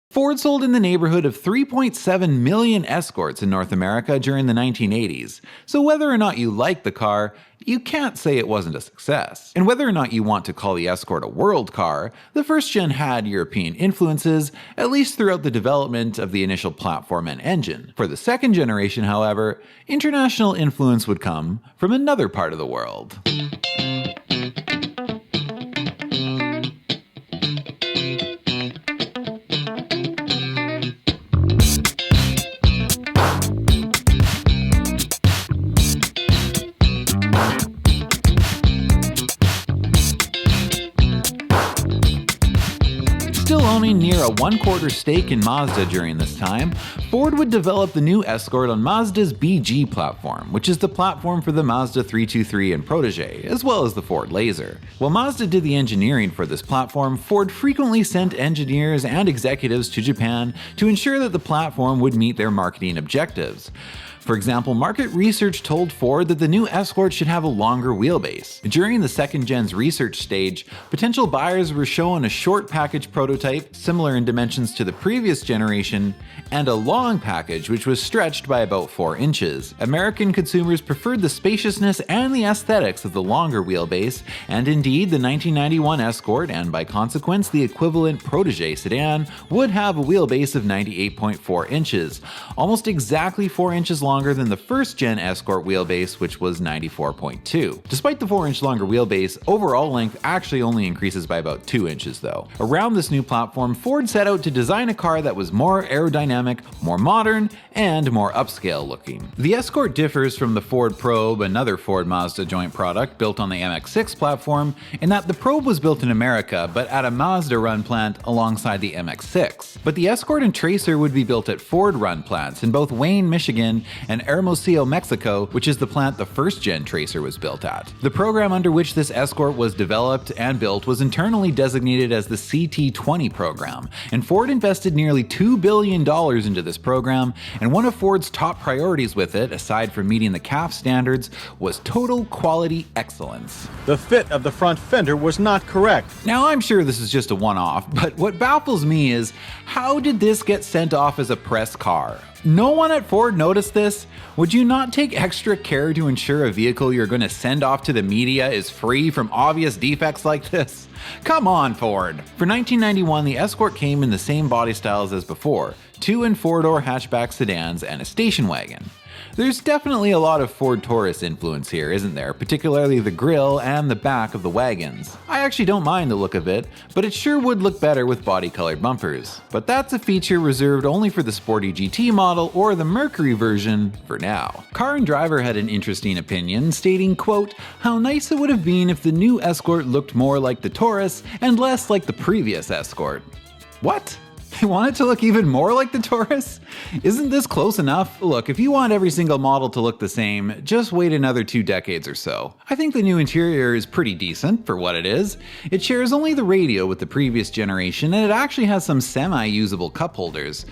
Ford sold in the neighborhood of 3.7 million Escorts in North America during the 1980s, so whether or not you like the car, you can't say it wasn't a success. And whether or not you want to call the Escort a world car, the first gen had European influences, at least throughout the development of the initial platform and engine. For the second generation, however, international influence would come from another part of the world. Still owning near a 1/4 stake in Mazda during this time, Ford would develop the new Escort on Mazda's BG platform, which is the platform for the Mazda 323 and Protege, as well as the Ford Laser. While Mazda did the engineering for this platform, Ford frequently sent engineers and executives to Japan to ensure that the platform would meet their marketing objectives. For example, market research told Ford that the new Escort should have a longer wheelbase. During the second gen's research stage, potential buyers were shown a short package prototype, similar in dimensions to the previous generation, and a long package which was stretched by about 4 inches. American consumers preferred the spaciousness and the aesthetics of the longer wheelbase, and indeed the 1991 Escort, and by consequence the equivalent Protege sedan, would have a wheelbase of 98.4 inches, almost exactly 4 inches longer than the first gen Escort wheelbase, which was 94.2. Despite the 4-inch longer wheelbase, overall length actually only increases by about 2 inches though. Around this new platform, Ford set out to design a car that was more aerodynamic, more modern, and more upscale looking. The Escort differs from the Ford Probe, another Ford Mazda joint product built on the MX-6 platform, in that the Probe was built in America but at a Mazda run plant alongside the MX-6. But the Escort and Tracer would be built at Ford run plants in both Wayne, Michigan and Hermosillo, Mexico, which is the plant the first gen Tracer was built at. The program under which this Escort was developed and built was internally designated as the CT-20 program, and Ford invested nearly $2 billion into this program, and one of Ford's top priorities with it, aside from meeting the CAF standards, was total quality excellence. The fit of the front fender was not correct. Now I'm sure this is just a one-off, but what baffles me is, how did this get sent off as a press car? No one at Ford noticed this? Would you not take extra care to ensure a vehicle you're going to send off to the media is free from obvious defects like this? Come on, Ford! For 1991, the Escort came in the same body styles as before, 2- and 4-door hatchback sedans and a station wagon. There's definitely a lot of Ford Taurus influence here, isn't there? Particularly the grille and the back of the wagons. I actually don't mind the look of it, but it sure would look better with body-colored bumpers. But that's a feature reserved only for the sporty GT model or the Mercury version for now. Car and Driver had an interesting opinion, stating, quote, "How nice it would have been if the new Escort looked more like the Taurus and less like the previous Escort." What? They want it to look even more like the Taurus? Isn't this close enough? Look, if you want every single model to look the same, just wait another 2 decades or so. I think the new interior is pretty decent for what it is. It shares only the radio with the previous generation, and it actually has some semi-usable cup holders.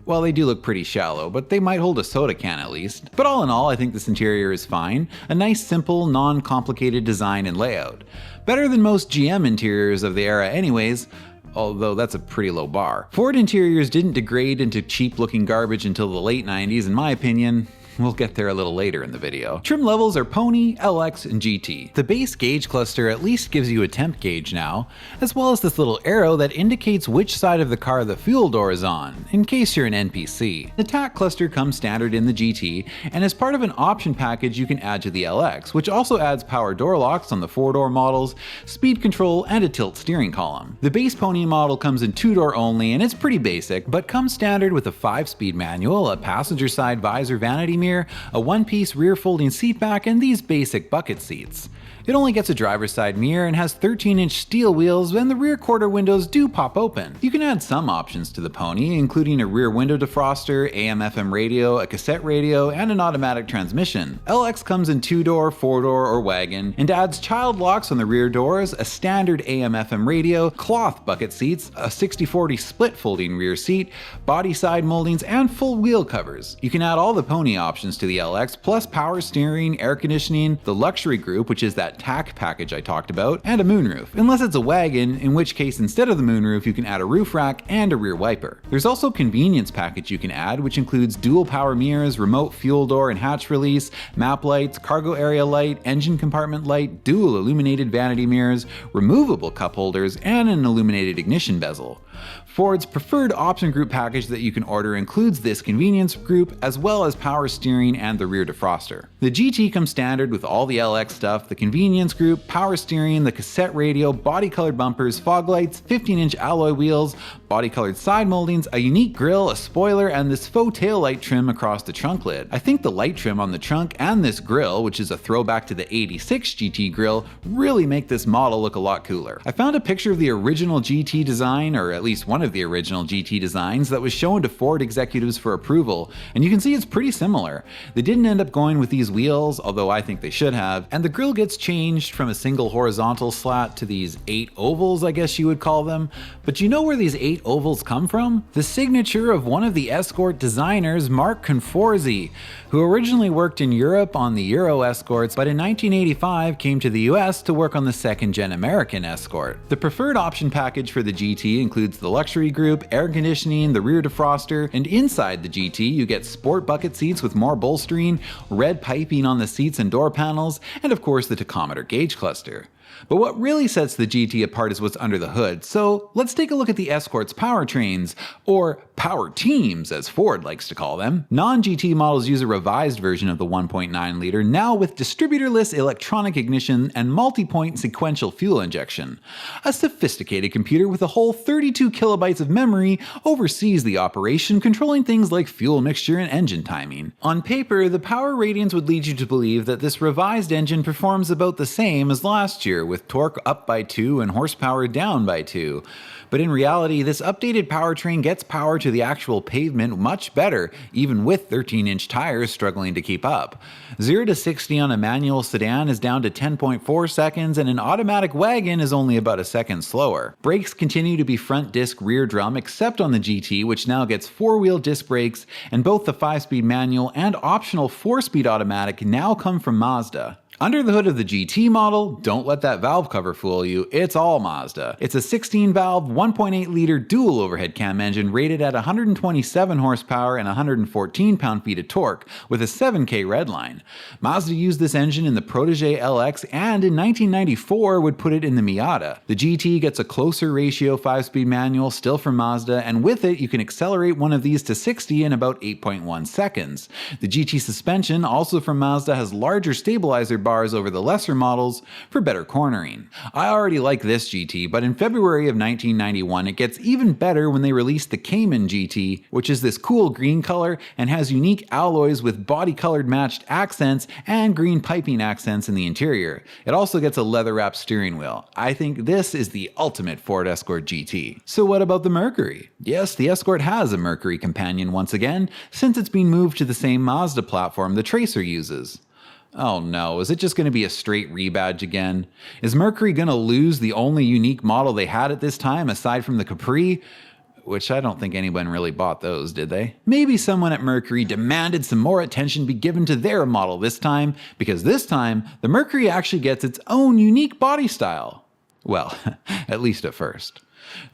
Well, they do look pretty shallow, but they might hold a soda can at least. But all in all, I think this interior is fine. A nice, simple, non-complicated design and layout. Better than most GM interiors of the era anyways, although that's a pretty low bar. Ford interiors didn't degrade into cheap-looking garbage until the late 90s, in my opinion. We'll get there a little later in the video. Trim levels are Pony, LX, and GT. The base gauge cluster at least gives you a temp gauge now, as well as this little arrow that indicates which side of the car the fuel door is on, in case you're an NPC. The TAC cluster comes standard in the GT, and as part of an option package you can add to the LX, which also adds power door locks on the 4-door models, speed control, and a tilt steering column. The base Pony model comes in 2-door only, and it's pretty basic, but comes standard with a 5-speed manual, a passenger side visor vanity mirror, mirror, a one-piece rear folding seat back, and these basic bucket seats. It only gets a driver's side mirror and has 13-inch steel wheels, and the rear quarter windows do pop open. You can add some options to the Pony, including a rear window defroster, AM/FM radio, a cassette radio, and an automatic transmission. LX comes in 2-door, 4-door, or wagon, and adds child locks on the rear doors, a standard AM/FM radio, cloth bucket seats, a 60/40 split folding rear seat, body side moldings, and full wheel covers. You can add all the Pony options to the LX, plus power steering, air conditioning, the luxury group, which is that TAC package I talked about, and a moonroof. Unless it's a wagon, in which case instead of the moonroof you can add a roof rack and a rear wiper. There's also a convenience package you can add, which includes dual power mirrors, remote fuel door and hatch release, map lights, cargo area light, engine compartment light, dual illuminated vanity mirrors, removable cup holders, and an illuminated ignition bezel. Ford's preferred option group package that you can order includes this convenience group, as well as power steering and the rear defroster. The GT comes standard with all the LX stuff, the convenience group, power steering, the cassette radio, body colored bumpers, fog lights, 15-inch alloy wheels, body colored side moldings, a unique grille, a spoiler, and this faux tail light trim across the trunk lid. I think the light trim on the trunk and this grille, which is a throwback to the 86 GT grille, really make this model look a lot cooler. I found a picture of the original GT design, or at least one of the original GT designs, that was shown to Ford executives for approval, and you can see it's pretty similar. They didn't end up going with these wheels, although I think they should have, and the grille gets changed from a single horizontal slat to these 8 ovals, I guess you would call them. But you know where these 8 ovals come from? The signature of one of the Escort designers, Mark Conforzi, who originally worked in Europe on the Euro Escorts, but in 1985 came to the US to work on the second-gen American Escort. The preferred option package for the GT includes the luxury group, air conditioning, the rear defroster, and inside the GT you get sport bucket seats with more bolstering, red piping on the seats and door panels, and of course the tachometer gauge cluster. But what really sets the GT apart is what's under the hood, so let's take a look at the Escort's powertrains, or power teams as Ford likes to call them. Non-GT models use a revised version of the 1.9 liter, now with distributorless electronic ignition and multi-point sequential fuel injection. A sophisticated computer with a whole 32 kilobytes of memory oversees the operation, controlling things like fuel mixture and engine timing. On paper, the power ratings would lead you to believe that this revised engine performs about the same as last year, with torque up by 2 and horsepower down by 2. But in reality, this updated powertrain gets power to the actual pavement much better, even with 13-inch tires struggling to keep up. 0 to 60 on a manual sedan is down to 10.4 seconds, and an automatic wagon is only about a second slower. Brakes continue to be front disc rear drum, except on the GT, which now gets 4-wheel disc brakes, and both the 5-speed manual and optional 4-speed automatic now come from Mazda. Under the hood of the GT model, don't let that valve cover fool you, it's all Mazda. It's a 16-valve, 1.8-liter dual overhead cam engine rated at 127 horsepower and 114 pound-feet of torque, with a 7K redline. Mazda used this engine in the Protege LX and in 1994 would put it in the Miata. The GT gets a closer ratio 5-speed manual, still from Mazda, and with it you can accelerate one of these to 60 in about 8.1 seconds. The GT suspension, also from Mazda, has larger stabilizer bars over the lesser models for better cornering. I already like this GT, but in February of 1991 it gets even better when they released the Cayman GT, which is this cool green color and has unique alloys with body-colored matched accents and green piping accents in the interior. It also gets a leather-wrapped steering wheel. I think this is the ultimate Ford Escort GT. So what about the Mercury? Yes, the Escort has a Mercury companion once again, since it's been moved to the same Mazda platform the Tracer uses. Oh no, is it just going to be a straight rebadge again? Is Mercury going to lose the only unique model they had at this time aside from the Capri? Which I don't think anyone really bought those, did they? Maybe someone at Mercury demanded some more attention be given to their model this time, because this time, the Mercury actually gets its own unique body style. Well, at least at first.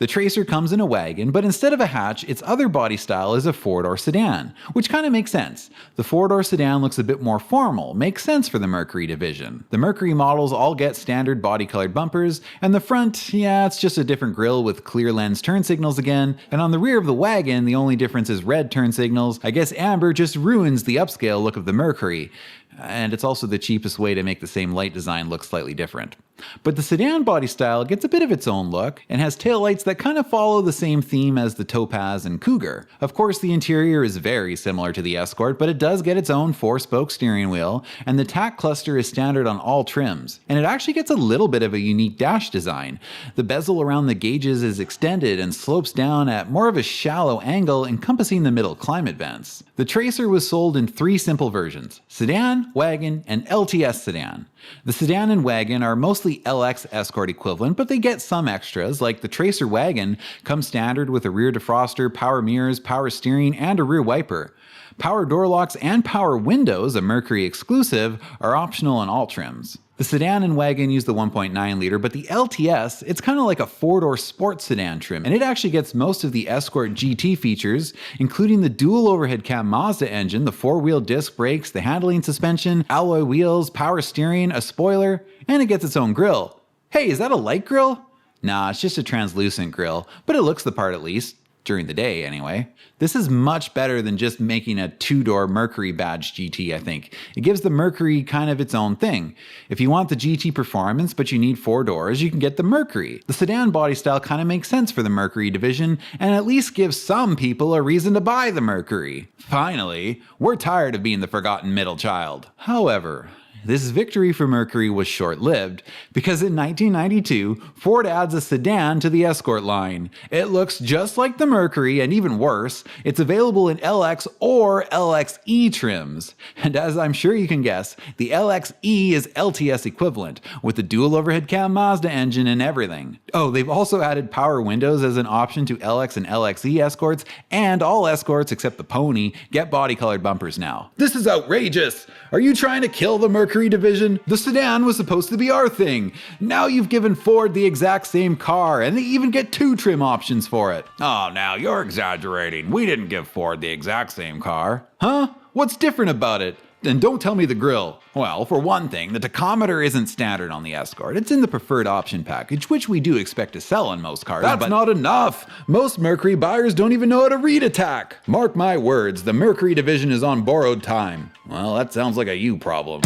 The Tracer comes in a wagon, but instead of a hatch, its other body style is a 4-door sedan, which kind of makes sense. The 4-door sedan looks a bit more formal, makes sense for the Mercury division. The Mercury models all get standard body-colored bumpers, and the front, yeah, it's just a different grille with clear lens turn signals again, and on the rear of the wagon, the only difference is red turn signals. I guess amber just ruins the upscale look of the Mercury. and it's also the cheapest way to make the same light design look slightly different. But the sedan body style gets a bit of its own look and has taillights that kind of follow the same theme as the Topaz and Cougar. Of course, the interior is very similar to the Escort, but it does get its own 4-spoke steering wheel, and the tack cluster is standard on all trims. And it actually gets a little bit of a unique dash design. The bezel around the gauges is extended and slopes down at more of a shallow angle, encompassing the middle climate vents. The Tracer was sold in 3 simple versions: sedan, wagon, and LTS sedan. The sedan and wagon are mostly LX Escort equivalent, but they get some extras, like the Tracer wagon comes standard with a rear defroster, power mirrors, power steering, and a rear wiper. Power door locks and power windows, a Mercury exclusive, are optional on all trims. The sedan and wagon use the 1.9 liter, but the LTS, it's kind of like a 4-door sports sedan trim, and it actually gets most of the Escort GT features, including the dual overhead cam Mazda engine, the 4-wheel disc brakes, the handling suspension, alloy wheels, power steering, a spoiler, and it gets its own grille. Hey, is that a light grille? Nah, it's just a translucent grille, but it looks the part at least. During the day, anyway. This is much better than just making a 2-door Mercury badge GT, I think. It gives the Mercury kind of its own thing. If you want the GT performance but you need 4 doors, you can get the Mercury. The sedan body style kind of makes sense for the Mercury division, and at least gives some people a reason to buy the Mercury. Finally, we're tired of being the forgotten middle child. However, this victory for Mercury was short-lived, because in 1992, Ford adds a sedan to the Escort line. It looks just like the Mercury, and even worse, it's available in LX or LXE trims. And as I'm sure you can guess, the LXE is LTS equivalent, with the dual overhead cam Mazda engine and everything. Oh, they've also added power windows as an option to LX and LXE Escorts, and all Escorts except the Pony get body-colored bumpers now. This is outrageous! Are you trying to kill the Mercury division? The sedan was supposed to be our thing. Now you've given Ford the exact same car, and they even get 2 trim options for it. Oh, now you're exaggerating. We didn't give Ford the exact same car. Huh? What's different about it? And don't tell me the grille. Well, for one thing, the tachometer isn't standard on the Escort. It's in the preferred option package, which we do expect to sell on most cars. That's not enough! Most Mercury buyers don't even know how to read a tach. Mark my words, the Mercury division is on borrowed time. Well, that sounds like a you problem.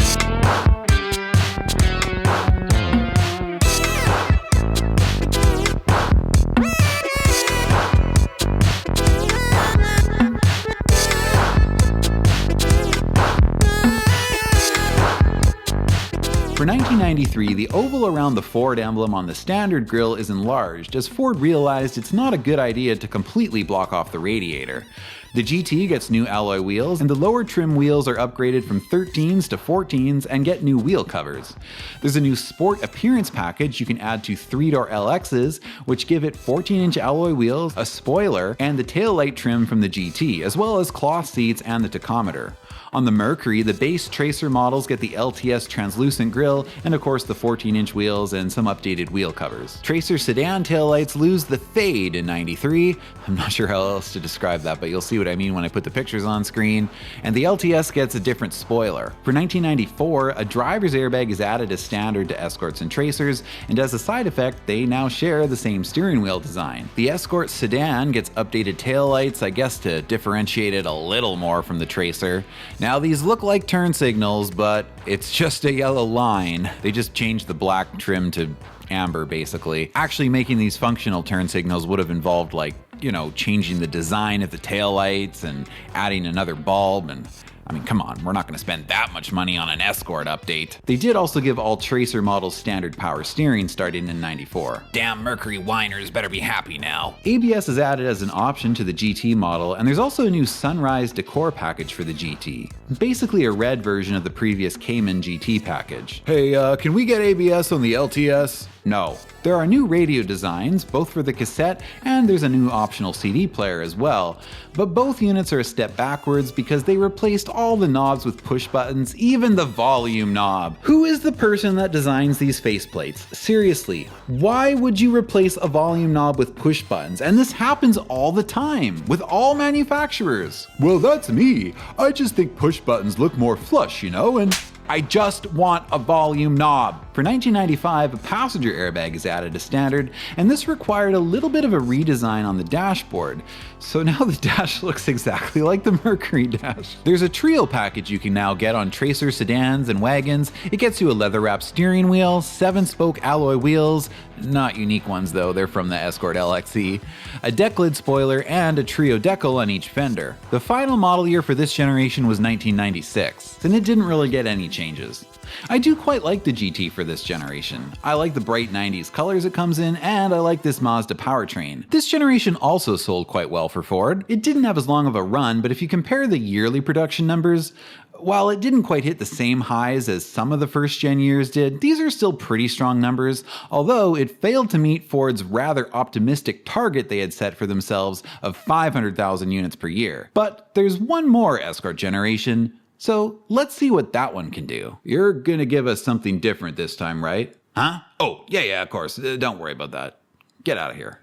For 1993, the oval around the Ford emblem on the standard grille is enlarged, as Ford realized it's not a good idea to completely block off the radiator. The GT gets new alloy wheels, and the lower trim wheels are upgraded from 13s to 14s and get new wheel covers. There's a new sport appearance package you can add to 3-door LXs, which give it 14-inch alloy wheels, a spoiler, and the taillight trim from the GT, as well as cloth seats and the tachometer. On the Mercury, the base Tracer models get the LTS translucent grille, and of course the 14-inch wheels and some updated wheel covers. Tracer sedan taillights lose the fade in 93. I'm not sure how else to describe that, but you'll see what I mean when I put the pictures on screen. And the LTS gets a different spoiler. For 1994, a driver's airbag is added as standard to Escorts and Tracers, and as a side effect, they now share the same steering wheel design. The Escort sedan gets updated taillights, I guess to differentiate it a little more from the Tracer. Now these look like turn signals, but it's just a yellow line. They just changed the black trim to amber, basically. Actually making these functional turn signals would have involved, like, you know, changing the design of the taillights and adding another bulb, and I mean, come on, we're not going to spend that much money on an Escort update. They did also give all Tracer models standard power steering starting in 94. Damn Mercury whiners better be happy now. ABS is added as an option to the GT model, and there's also a new Sunrise decor package for the GT. Basically a red version of the previous Cayman GT package. Hey, can we get ABS on the LTS? No. There are new radio designs, both for the cassette, and there's a new optional CD player as well. But both units are a step backwards because they replaced all the knobs with push buttons, even the volume knob. Who is the person that designs these faceplates? Seriously, why would you replace a volume knob with push buttons? And this happens all the time, with all manufacturers. Well, that's me. I just think push buttons look more flush, you know, and I just want a volume knob. For 1995, a passenger airbag is added as standard, and this required a little bit of a redesign on the dashboard. So now the dash looks exactly like the Mercury dash. There's a trio package you can now get on Tracer sedans and wagons. It gets you a leather-wrapped steering wheel, 7-spoke alloy wheels, not unique ones though, they're from the Escort LXE, a deck lid spoiler, and a trio decal on each fender. The final model year for this generation was 1996, and it didn't really get any changes. I do quite like the GT for this generation. I like the bright 90s colors it comes in, and I like this Mazda powertrain. This generation also sold quite well for Ford. It didn't have as long of a run, but if you compare the yearly production numbers, while it didn't quite hit the same highs as some of the first gen years did, these are still pretty strong numbers, although it failed to meet Ford's rather optimistic target they had set for themselves of 500,000 units per year. But there's one more Escort generation, so let's see what that one can do. You're gonna give us something different this time, right? Huh? Oh, yeah, of course. Don't worry about that. Get out of here.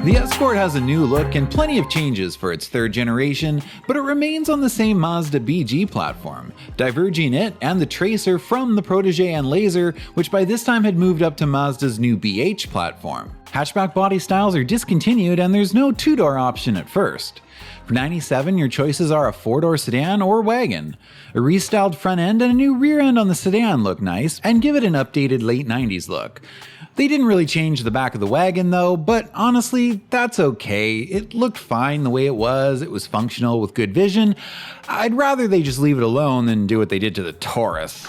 The Escort has a new look and plenty of changes for its third generation, but it remains on the same Mazda BG platform, diverging it and the Tracer from the Protege and Laser, which by this time had moved up to Mazda's new BH platform. Hatchback body styles are discontinued and there's no two-door option at first. For 97, your choices are a four-door sedan or wagon. A restyled front end and a new rear end on the sedan look nice and give it an updated late 90s look. They didn't really change the back of the wagon though, but honestly, that's okay. It looked fine the way it was functional with good vision. I'd rather they just leave it alone than do what they did to the Taurus.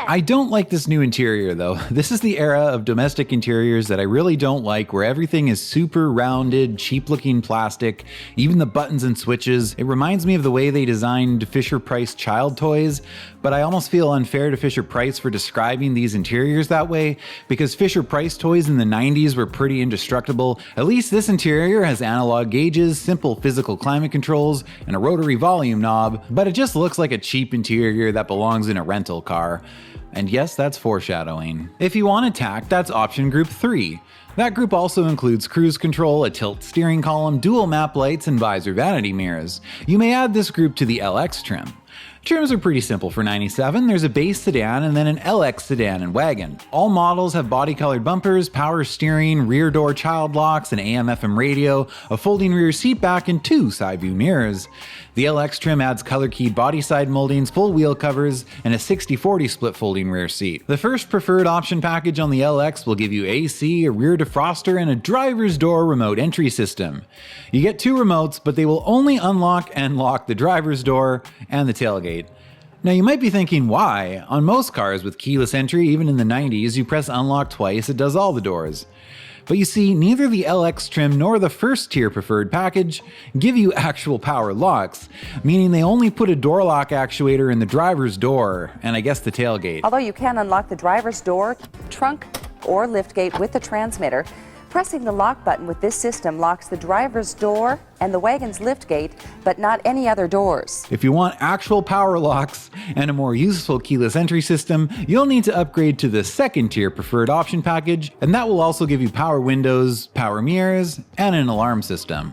I don't like this new interior though. This is the era of domestic interiors that I really don't like, where everything is super rounded, cheap looking plastic, even the buttons and switches. It reminds me of the way they designed Fisher-Price child toys, but I almost feel unfair to Fisher-Price for describing these interiors that way, because Fisher-Price toys in the 90s were pretty indestructible. At least this interior has analog gauges, simple physical climate controls, and a rotary volume knob, but it just looks like a cheap interior that belongs in a rental car. And yes, that's foreshadowing. If you want a tack, that's option group 3. That group also includes cruise control, a tilt steering column, dual map lights, and visor vanity mirrors. You may add this group to the LX trim. Trims are pretty simple for 97. There's a base sedan and then an LX sedan and wagon. All models have body-colored bumpers, power steering, rear door child locks, an AM/FM radio, a folding rear seat back, and 2 side view mirrors. The LX trim adds color-keyed body side moldings, full wheel covers, and a 60/40 split folding rear seat. The first preferred option package on the LX will give you AC, a rear defroster, and a driver's door remote entry system. You get 2 remotes, but they will only unlock and lock the driver's door and the tailgate. Now you might be thinking why? On most cars with keyless entry, even in the 90s, you press unlock twice, it does all the doors. But you see, neither the LX trim nor the first tier preferred package give you actual power locks, meaning they only put a door lock actuator in the driver's door, and I guess the tailgate. Although you can unlock the driver's door, trunk, or liftgate with the transmitter, pressing the lock button with this system locks the driver's door and the wagon's liftgate, but not any other doors. If you want actual power locks and a more useful keyless entry system, you'll need to upgrade to the second tier preferred option package, and that will also give you power windows, power mirrors, and an alarm system.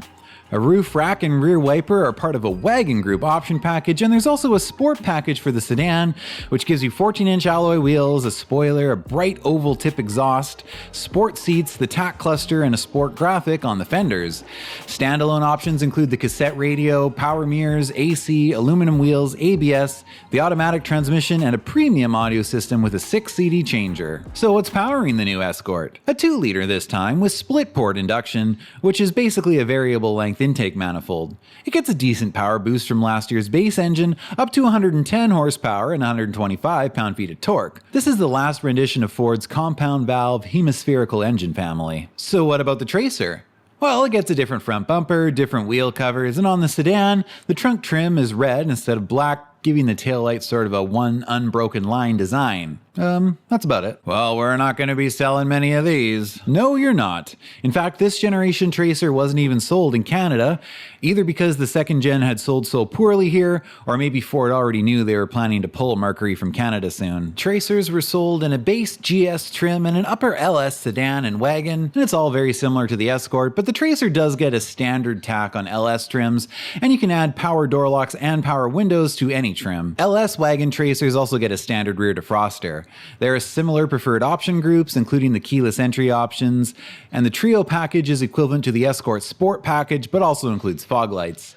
A roof rack and rear wiper are part of a wagon group option package, and there's also a sport package for the sedan, which gives you 14-inch alloy wheels, a spoiler, a bright oval tip exhaust, sport seats, the tack cluster, and a sport graphic on the fenders. Standalone options include the cassette radio, power mirrors, AC, aluminum wheels, ABS, the automatic transmission, and a premium audio system with a 6 CD changer. So what's powering the new Escort? A 2-liter this time with split port induction, which is basically a variable length intake manifold. It gets a decent power boost from last year's base engine, up to 110 horsepower and 125 pound-feet of torque. This is the last rendition of Ford's compound valve hemispherical engine family. So what about the Tracer? Well, it gets a different front bumper, different wheel covers, and on the sedan, the trunk trim is red instead of black, giving the taillight sort of a one unbroken line design. That's about it. Well, we're not going to be selling many of these. No, you're not. In fact, this generation Tracer wasn't even sold in Canada, either because the second gen had sold so poorly here, or maybe Ford already knew they were planning to pull Mercury from Canada soon. Tracers were sold in a base GS trim and an upper LS sedan and wagon, and it's all very similar to the Escort, but the Tracer does get a standard tack on LS trims, and you can add power door locks and power windows to any trim. LS wagon Tracers also get a standard rear defroster. There are similar preferred option groups, including the keyless entry options, and the Trio package is equivalent to the Escort Sport package, but also includes fog lights.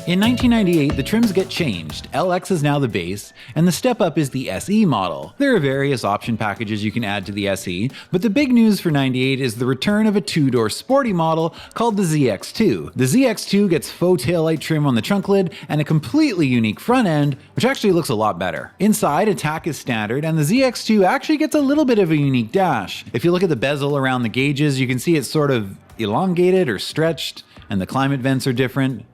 In 1998, the trims get changed. LX is now the base, and the step up is the SE model. There are various option packages you can add to the SE, but the big news for 98 is the return of a two-door sporty model called the ZX2. The ZX2 gets faux taillight trim on the trunk lid and a completely unique front end, which actually looks a lot better. Inside, a tack is standard, and the ZX2 actually gets a little bit of a unique dash. If you look at the bezel around the gauges, you can see it's sort of elongated or stretched, and the climate vents are different.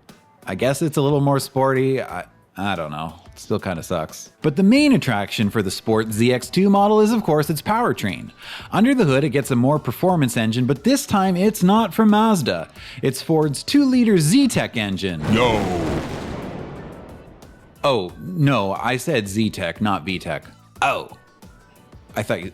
I guess it's a little more sporty. I don't know. It still kind of sucks. But the main attraction for the Sport ZX2 model is, of course, its powertrain. Under the hood, it gets a more performance engine, but this time it's not from Mazda. It's Ford's 2-liter Z-Tech engine. No. Oh, no, I said Z-Tech, not V-Tech. Oh. I thought you...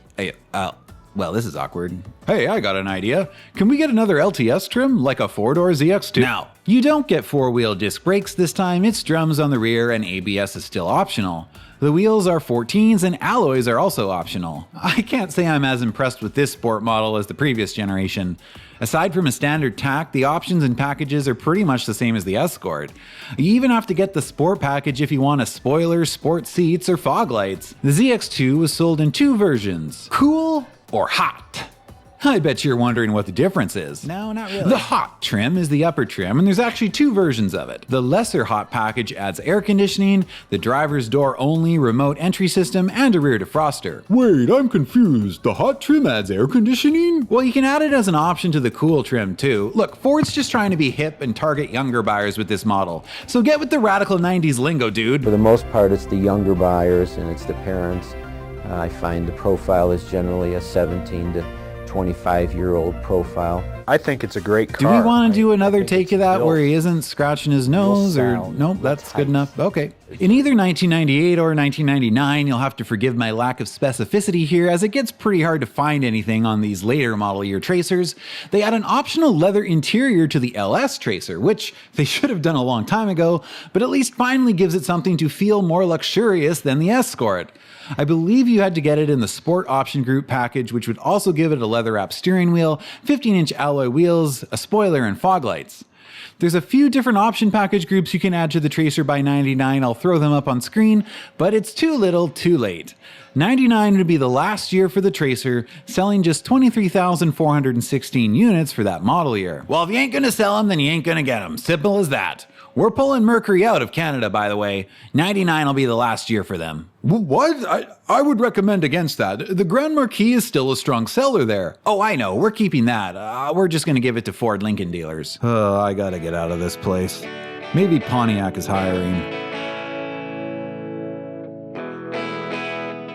Well, this is awkward. Hey, I got an idea. Can we get another LTS trim, like a 4-door ZX2? Now, you don't get 4-wheel disc brakes this time, it's drums on the rear and ABS is still optional. The wheels are 14s and alloys are also optional. I can't say I'm as impressed with this sport model as the previous generation. Aside from a standard tack, the options and packages are pretty much the same as the Escort. You even have to get the Sport package if you want a spoiler, sport seats, or fog lights. The ZX2 was sold in 2 versions, cool or hot. I bet you're wondering what the difference is. No, not really. The hot trim is the upper trim, and there's actually 2 versions of it. The lesser hot package adds air conditioning, the driver's door only remote entry system, and a rear defroster. Wait, I'm confused. The hot trim adds air conditioning? Well, you can add it as an option to the cool trim too. Look, Ford's just trying to be hip and target younger buyers with this model. So get with the radical 90s lingo, dude. For the most part, it's the younger buyers and it's the parents. I find the profile is generally a 17 to 25-year-old profile. I think it's a great car. Do we want to do another take of that built. where he isn't scratching his nose or sound, nope, that's good enough. Okay. In either 1998 or 1999, you'll have to forgive my lack of specificity here as it gets pretty hard to find anything on these later model year Tracers. They add an optional leather interior to the LS Tracer, which they should have done a long time ago, but at least finally gives it something to feel more luxurious than the Escort. I believe you had to get it in the Sport option group package, which would also give it a leather-wrapped steering wheel, 15-inch alloy wheels, a spoiler, and fog lights. There's a few different option package groups you can add to the Tracer by 99. I'll throw them up on screen, but it's too little, too late. 99 would be the last year for the Tracer, selling just 23,416 units for that model year. Well, if you ain't gonna sell them, then you ain't gonna get them. Simple as that. We're pulling Mercury out of Canada, by the way. 99 will be the last year for them. What? I would recommend against that. The Grand Marquis is still a strong seller there. Oh, I know. We're keeping that. We're just going to give it to Ford Lincoln dealers. I gotta get out of this place. Maybe Pontiac is hiring.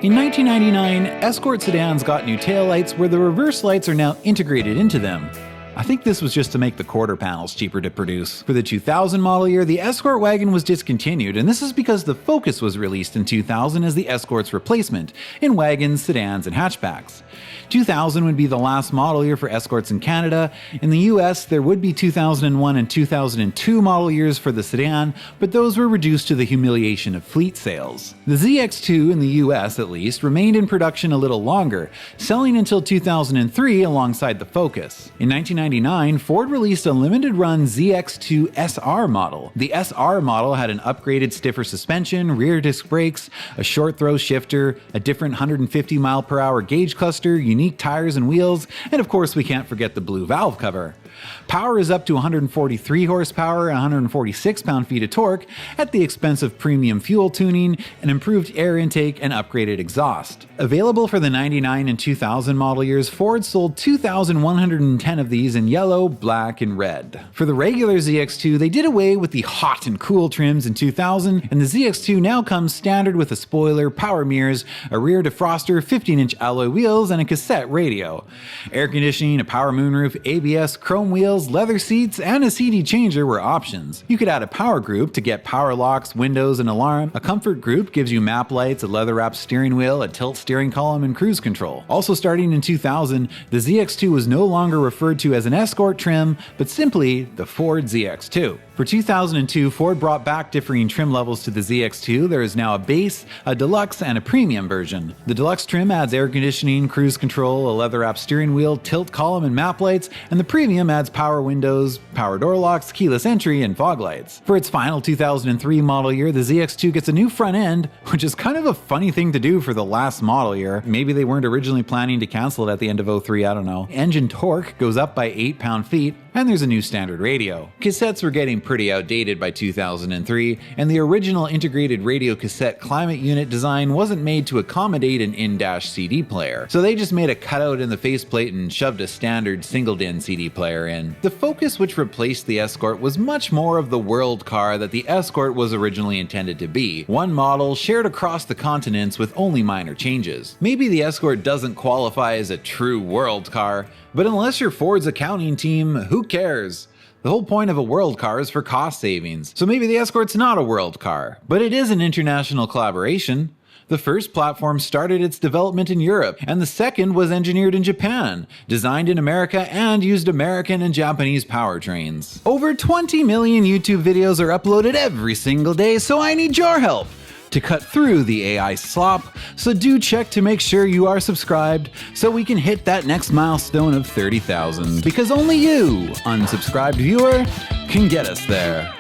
In 1999, Escort sedans got new taillights where the reverse lights are now integrated into them. I think this was just to make the quarter panels cheaper to produce. For the 2000 model year, the Escort wagon was discontinued, and this is because the Focus was released in 2000 as the Escort's replacement in wagons, sedans, and hatchbacks. 2000 would be the last model year for Escorts in Canada. In the US, there would be 2001 and 2002 model years for the sedan, but those were reduced to the humiliation of fleet sales. The ZX2 in the US, at least, remained in production a little longer, selling until 2003 alongside the Focus. In 1999, Ford released a limited-run ZX2 SR model. The SR model had an upgraded stiffer suspension, rear disc brakes, a short-throw shifter, a different 150 mph gauge cluster, unique tires and wheels, and of course we can't forget the blue valve cover. Power is up to 143 horsepower and 146 pound-feet of torque at the expense of premium fuel tuning, an improved air intake, and upgraded exhaust. Available for the 99 and 2000 model years, Ford sold 2,110 of these in yellow, black, and red. For the regular ZX2, they did away with the hot and cool trims in 2000, and the ZX2 now comes standard with a spoiler, power mirrors, a rear defroster, 15-inch alloy wheels, and a cassette radio. Air conditioning, a power moonroof, ABS, chrome wheels, leather seats, and a CD changer were options. You could add a power group to get power locks, windows, and alarm. A comfort group gives you map lights, a leather-wrapped steering wheel, a tilt steering column, and cruise control. Also starting in 2000, the ZX2 was no longer referred to as an Escort trim, but simply the Ford ZX2. For 2002, Ford brought back differing trim levels to the ZX2. There is now a base, a deluxe, and a premium version. The deluxe trim adds air conditioning, cruise control, a leather-wrapped steering wheel, tilt column, and map lights, and the premium adds power windows, power door locks, keyless entry, and fog lights. For its final 2003 model year, the ZX2 gets a new front end, which is kind of a funny thing to do for the last model year. Maybe they weren't originally planning to cancel it at the end of 03, I don't know. Engine torque goes up by 8 pound-feet, and there's a new standard radio. Cassettes were getting pretty outdated by 2003, and the original integrated radio cassette climate unit design wasn't made to accommodate an in-dash CD player, so they just made a cutout in the faceplate and shoved a standard single-din CD player in. The Focus, which replaced the Escort, was much more of the world car that the Escort was originally intended to be, one model shared across the continents with only minor changes. Maybe the Escort doesn't qualify as a true world car, but unless you're Ford's accounting team, who cares? The whole point of a world car is for cost savings, so maybe the Escort's not a world car, but it is an international collaboration. The first platform started its development in Europe, and the second was engineered in Japan, designed in America, and used American and Japanese powertrains. Over 20 million YouTube videos are uploaded every single day, so I need your help to cut through the AI slop, so do check to make sure you are subscribed so we can hit that next milestone of 30,000, because only you, unsubscribed viewer, can get us there.